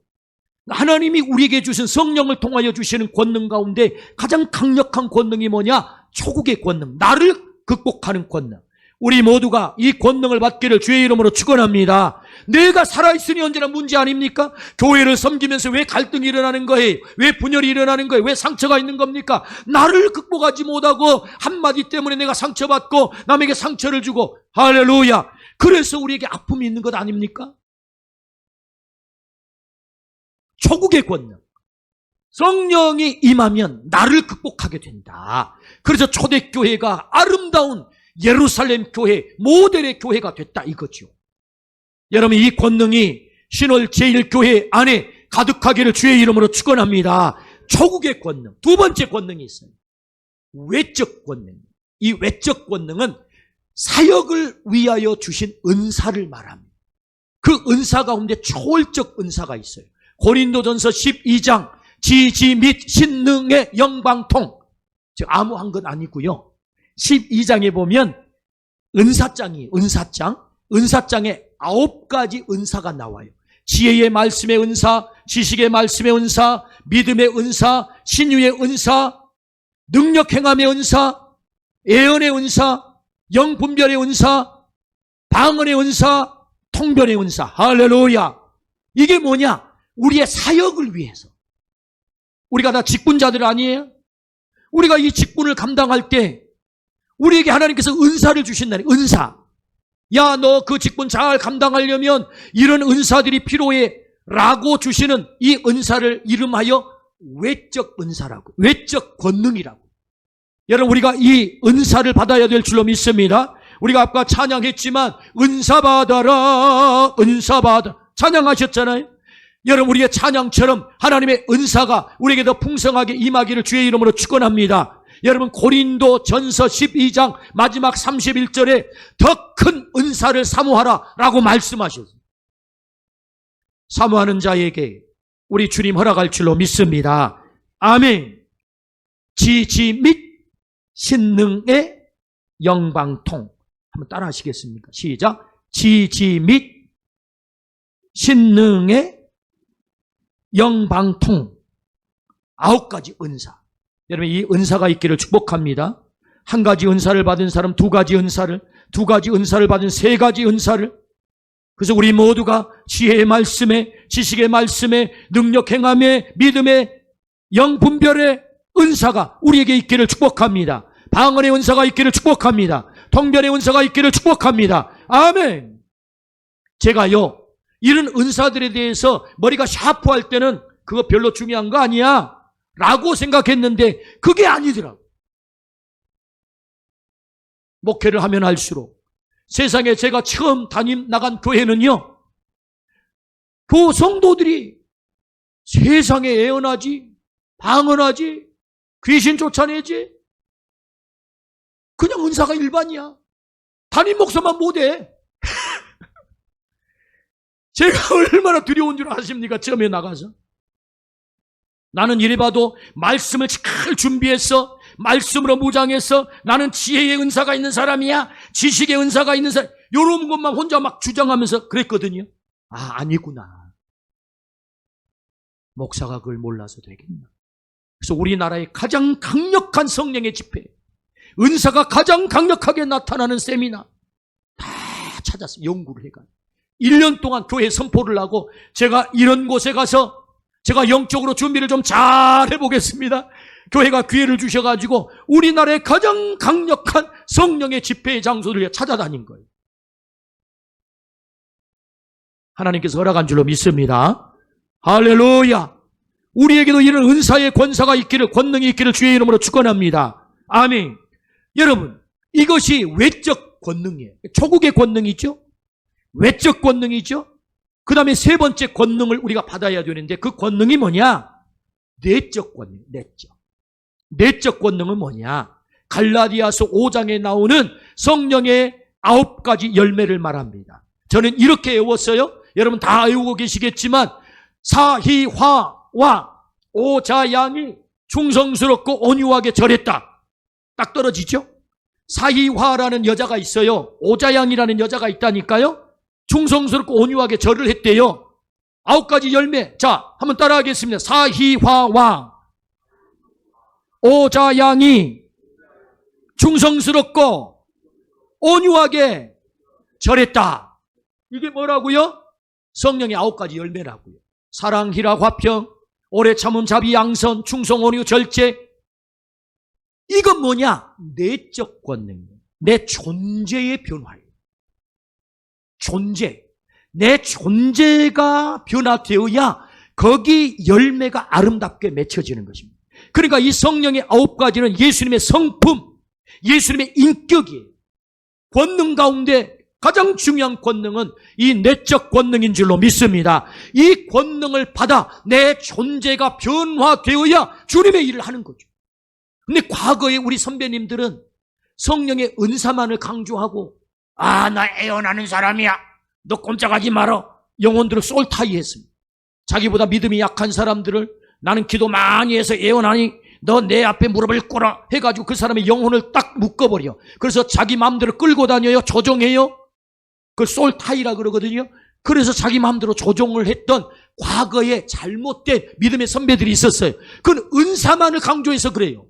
하나님이 우리에게 주신 성령을 통하여 주시는 권능 가운데 가장 강력한 권능이 뭐냐? 초국의 권능, 나를 극복하는 권능. 우리 모두가 이 권능을 받기를 주의 이름으로 축원합니다. 내가 살아있으니 언제나 문제 아닙니까? 교회를 섬기면서 왜 갈등이 일어나는 거예요? 왜 분열이 일어나는 거예요? 왜 상처가 있는 겁니까? 나를 극복하지 못하고 한마디 때문에 내가 상처받고 남에게 상처를 주고, 할렐루야. 그래서 우리에게 아픔이 있는 것 아닙니까? 초국의 권능. 성령이 임하면 나를 극복하게 된다. 그래서 초대교회가 아름다운 예루살렘 교회, 모델의 교회가 됐다 이거죠. 여러분 이 권능이 신월 제1교회 안에 가득하기를 주의 이름으로 축원합니다. 초국의 권능. 두 번째 권능이 있어요. 외적 권능. 이 외적 권능은 사역을 위하여 주신 은사를 말합니다. 그 은사 가운데 초월적 은사가 있어요. 고린도전서 12장 지지 및 신능의 영방통, 즉 아무한 건 아니고요. 12장에 보면 은사장이에요. 은사장에 9가지 은사가 나와요. 지혜의 말씀의 은사, 지식의 말씀의 은사, 믿음의 은사, 신유의 은사, 능력 행함의 은사, 예언의 은사, 영분별의 은사, 방언의 은사, 통변의 은사. 할렐루야. 이게 뭐냐? 우리의 사역을 위해서. 우리가 다 직분자들 아니에요? 우리가 이 직분을 감당할 때 우리에게 하나님께서 은사를 주신다니. 은사. 야, 너 그 직분 잘 감당하려면 이런 은사들이 필요해 라고 주시는 이 은사를 이름하여 외적 은사라고, 외적 권능이라고. 여러분, 우리가 이 은사를 받아야 될 줄로 믿습니다. 우리가 아까 찬양했지만 은사 받아라, 은사 받아 찬양하셨잖아요. 여러분, 우리의 찬양처럼 하나님의 은사가 우리에게 더 풍성하게 임하기를 주의 이름으로 축원합니다. 여러분, 고린도 전서 12장 마지막 31절에 더 큰 은사를 사모하라 라고 말씀하셨어요. 사모하는 자에게 우리 주님 허락할 줄로 믿습니다. 아멘. 지지 및 신능의 영방통. 한번 따라 하시겠습니까? 시작. 지지 및 신능의 영방통. 9가지 은사. 여러분, 이 은사가 있기를 축복합니다. 한 가지 은사를 받은 사람, 2가지 은사를, 2가지 은사를 받은 3가지 은사를. 그래서 우리 모두가 지혜의 말씀에, 지식의 말씀에, 능력 행함에, 믿음의 영분별의 은사가 우리에게 있기를 축복합니다. 방언의 은사가 있기를 축복합니다. 통변의 은사가 있기를 축복합니다. 아멘. 제가요, 이런 은사들에 대해서 머리가 샤프할 때는 그거 별로 중요한 거 아니야 라고 생각했는데 그게 아니더라고요. 목회를 하면 할수록 세상에 제가 처음 나간 교회는요, 그 성도들이 세상에 예언하지, 방언하지, 귀신 쫓아내지, 그냥 은사가 일반이야. 담임 목사만 못해. 제가 얼마나 두려운 줄 아십니까? 처음에 나가서. 나는 이래 봐도 말씀을 잘 준비해서, 말씀으로 무장해서 나는 지혜의 은사가 있는 사람이야, 지식의 은사가 있는 사람, 이런 것만 혼자 막 주장하면서 그랬거든요. 아, 아니구나. 목사가 그걸 몰라서 되겠나. 그래서 우리나라의 가장 강력한 성령의 집회, 은사가 가장 강력하게 나타나는 세미나 다 찾았어요. 연구를 해가지고 1년 동안 교회 선포를 하고, 제가 이런 곳에 가서 제가 영적으로 준비를 좀 잘 해보겠습니다. 교회가 기회를 주셔가지고 우리나라의 가장 강력한 성령의 집회의 장소를 찾아다닌 거예요. 하나님께서 허락한 줄로 믿습니다. 할렐루야. 우리에게도 이런 은사의 권사가 있기를, 권능이 있기를 주의 이름으로 축원합니다. 아멘. 여러분, 이것이 외적 권능이에요. 초국의 권능이죠. 외적 권능이죠. 그 다음에 3번째 권능을 우리가 받아야 되는데 그 권능이 뭐냐? 내적 권능, 내적 권능은 뭐냐? 갈라디아서 5장에 나오는 성령의 9가지 열매를 말합니다. 저는 이렇게 외웠어요. 여러분 다 외우고 계시겠지만, 사희화와 오자양이 충성스럽고 온유하게 절했다. 딱 떨어지죠? 사희화라는 여자가 있어요. 오자양이라는 여자가 있다니까요. 충성스럽고 온유하게 절을 했대요. 9가지 열매. 자, 한번 따라하겠습니다. 사희화와 오자양이 충성스럽고 온유하게 절했다. 이게 뭐라고요? 성령의 9가지 열매라고요. 사랑, 희락, 화평, 오래 참음, 자비, 양선, 충성, 온유, 절제. 이건 뭐냐? 내적 권능이에요. 내 존재의 변화예요. 존재. 내 존재가 변화되어야 거기 열매가 아름답게 맺혀지는 것입니다. 그러니까 이 성령의 9가지는 예수님의 성품, 예수님의 인격이에요. 권능 가운데 가장 중요한 권능은 이 내적 권능인 줄로 믿습니다. 이 권능을 받아 내 존재가 변화되어야 주님의 일을 하는 거죠. 근데 과거에 우리 선배님들은 성령의 은사만을 강조하고, 아, 나 애원하는 사람이야, 너 꼼짝하지 말어, 영혼들을 쏠타이 했습니다. 자기보다 믿음이 약한 사람들을 나는 기도 많이 해서 애원하니 너 내 앞에 무릎을 꿇어 해가지고 그 사람의 영혼을 딱 묶어버려. 그래서 자기 마음대로 끌고 다녀요. 조종해요. 그걸 쏠타이라 그러거든요. 그래서 자기 마음대로 조종을 했던 과거에 잘못된 믿음의 선배들이 있었어요. 그건 은사만을 강조해서 그래요.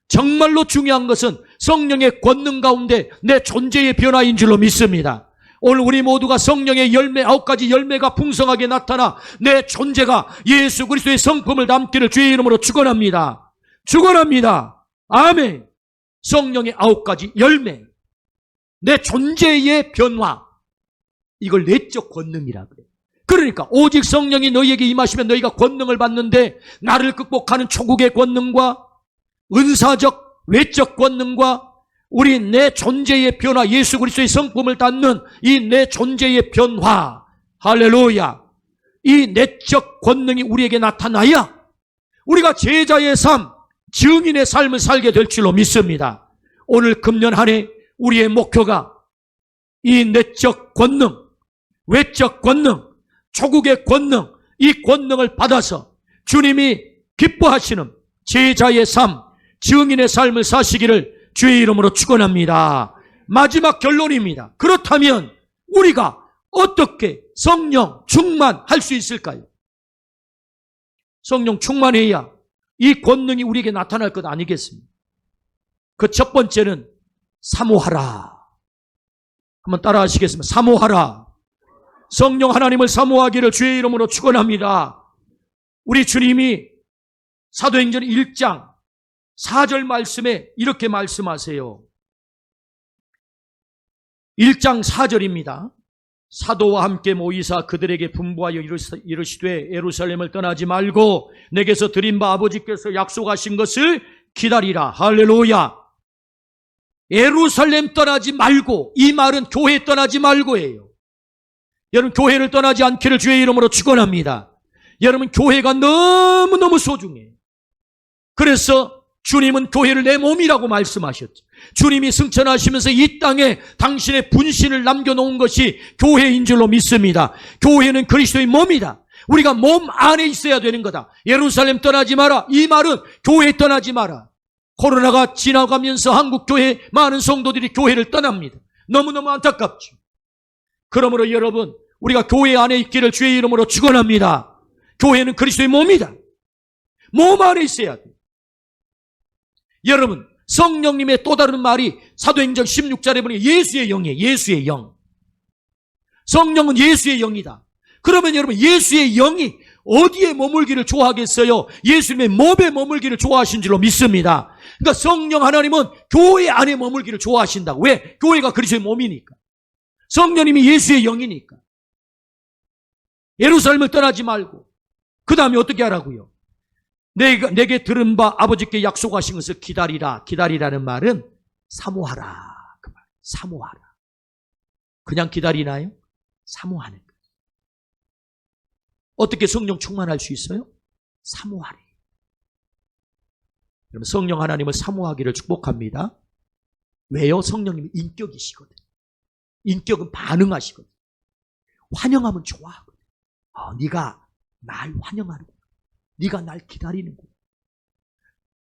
정말로 중요한 것은 성령의 권능 가운데 내 존재의 변화인 줄로 믿습니다. 오늘 우리 모두가 성령의 열매, 9가지 열매가 풍성하게 나타나 내 존재가 예수 그리스도의 성품을 담기를 주의 이름으로 축원합니다. 축원합니다. 아멘. 성령의 9가지 열매, 내 존재의 변화, 이걸 내적 권능이라 그래요. 그러니까 오직 성령이 너희에게 임하시면 너희가 권능을 받는데, 나를 극복하는 초국의 권능과 은사적 외적 권능과 우리 내 존재의 변화, 예수 그리스도의 성품을 닿는 이 내 존재의 변화, 할렐루야, 이 내적 권능이 우리에게 나타나야 우리가 제자의 삶, 증인의 삶을 살게 될 줄로 믿습니다. 오늘 금년 한 해 우리의 목표가 이 내적 권능, 외적 권능, 초국의 권능, 이 권능을 받아서 주님이 기뻐하시는 제자의 삶, 증인의 삶을 사시기를 주의 이름으로 축원합니다. 마지막 결론입니다. 그렇다면 우리가 어떻게 성령 충만할 수 있을까요? 성령 충만해야 이 권능이 우리에게 나타날 것 아니겠습니까? 그 첫 번째는 사모하라. 한번 따라 하시겠습니다. 사모하라. 성령 하나님을 사모하기를 주의 이름으로 축원합니다. 우리 주님이 사도행전 1장 4절 말씀에 이렇게 말씀하세요. 1장 4절입니다. 사도와 함께 모이사 그들에게 분부하여 이르시되 예루살렘을 떠나지 말고 내게서 드린 바 아버지께서 약속하신 것을 기다리라. 할렐루야. 예루살렘 떠나지 말고, 이 말은 교회 떠나지 말고예요. 여러분, 교회를 떠나지 않기를 주의 이름으로 축원합니다. 여러분, 교회가 너무너무 소중해요. 그래서 주님은 교회를 내 몸이라고 말씀하셨죠. 주님이 승천하시면서 이 땅에 당신의 분신을 남겨놓은 것이 교회인 줄로 믿습니다. 교회는 그리스도의 몸이다. 우리가 몸 안에 있어야 되는 거다. 예루살렘 떠나지 마라. 이 말은 교회 떠나지 마라. 코로나가 지나가면서 한국 교회 많은 성도들이 교회를 떠납니다. 너무너무 안타깝죠. 그러므로 여러분, 우리가 교회 안에 있기를 주의 이름으로 축원합니다. 교회는 그리스도의 몸이다. 몸 안에 있어야 돼요. 여러분, 성령님의 또 다른 말이 사도행전 16절에 보니 예수의 영이에요. 예수의 영. 성령은 예수의 영이다. 그러면 여러분, 예수의 영이 어디에 머물기를 좋아하겠어요? 예수님의 몸에 머물기를 좋아하신 줄로 믿습니다. 그러니까 성령 하나님은 교회 안에 머물기를 좋아하신다고. 왜? 교회가 그리스도의 몸이니까. 성령님이 예수의 영이니까. 예루살렘을 떠나지 말고 그 다음에 어떻게 하라고요? 내게 들은 바 아버지께 약속하신 것을 기다리라. 기다리라는 말은 사모하라. 그 말. 사모하라. 그냥 기다리나요? 사모하는 거예요. 어떻게 성령 충만할 수 있어요? 사모하래. 여러분, 성령 하나님을 사모하기를 축복합니다. 왜요? 성령님이 인격이시거든. 인격은 반응하시거든. 환영하면 좋아하거든. 네가 날 환영하는구나. 네가 날 기다리는구나.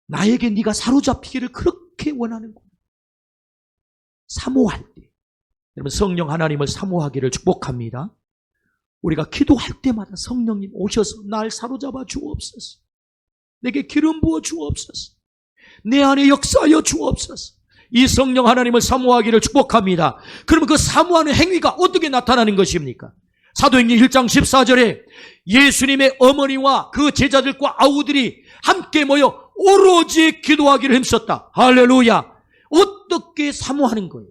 나에게 네가 사로잡히기를 그렇게 원하는구나. 사모할 때, 여러분, 성령 하나님을 사모하기를 축복합니다. 우리가 기도할 때마다 성령님 오셔서 날 사로잡아 주옵소서. 내게 기름 부어 주옵소서. 내 안에 역사하여 주옵소서. 이 성령 하나님을 사모하기를 축복합니다. 그러면 그 사모하는 행위가 어떻게 나타나는 것입니까? 사도행전 1장 14절에 예수님의 어머니와 그 제자들과 아우들이 함께 모여 오로지 기도하기를 힘썼다. 할렐루야. 어떻게 사모하는 거예요?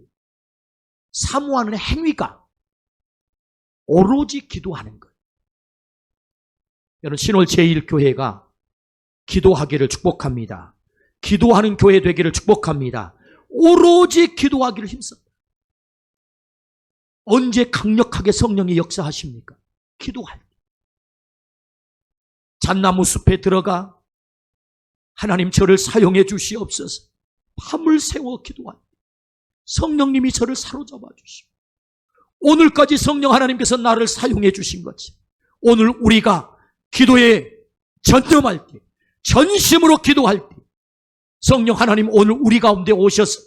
사모하는 행위가 오로지 기도하는 거예요. 여러분, 신월 제1교회가 기도하기를 축복합니다. 기도하는 교회 되기를 축복합니다. 오로지 기도하기를 힘썼다. 언제 강력하게 성령이 역사하십니까? 기도할 때. 잣나무 숲에 들어가 하나님 저를 사용해 주시옵소서. 밤을 새워 기도할 때 성령님이 저를 사로잡아 주시고, 오늘까지 성령 하나님께서 나를 사용해 주신 것이 오늘 우리가 기도에 전념할 때, 전심으로 기도할 때 성령 하나님 오늘 우리 가운데 오셔서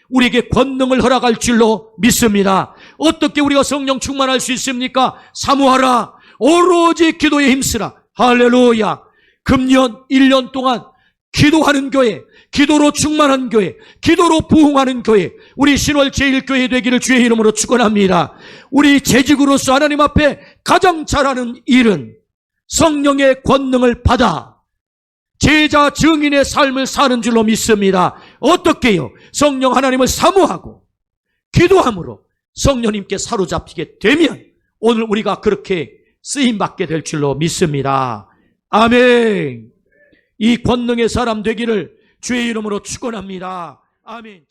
우리에게 권능을 허락할 줄로 믿습니다. 어떻게 우리가 성령 충만할 수 있습니까? 사모하라. 오로지 기도에 힘쓰라. 할렐루야. 금년 1년 동안 기도하는 교회, 기도로 충만한 교회, 기도로 부흥하는 교회, 우리 신월 제1교회 되기를 주의 이름으로 축원합니다. 우리 재직으로서 하나님 앞에 가장 잘하는 일은 성령의 권능을 받아 제자 증인의 삶을 사는 줄로 믿습니다. 어떻게요? 성령 하나님을 사모하고 기도함으로 성령님께 사로잡히게 되면 오늘 우리가 그렇게 쓰임받게 될 줄로 믿습니다. 아멘. 이 권능의 사람 되기를 주의 이름으로 축원합니다. 아멘.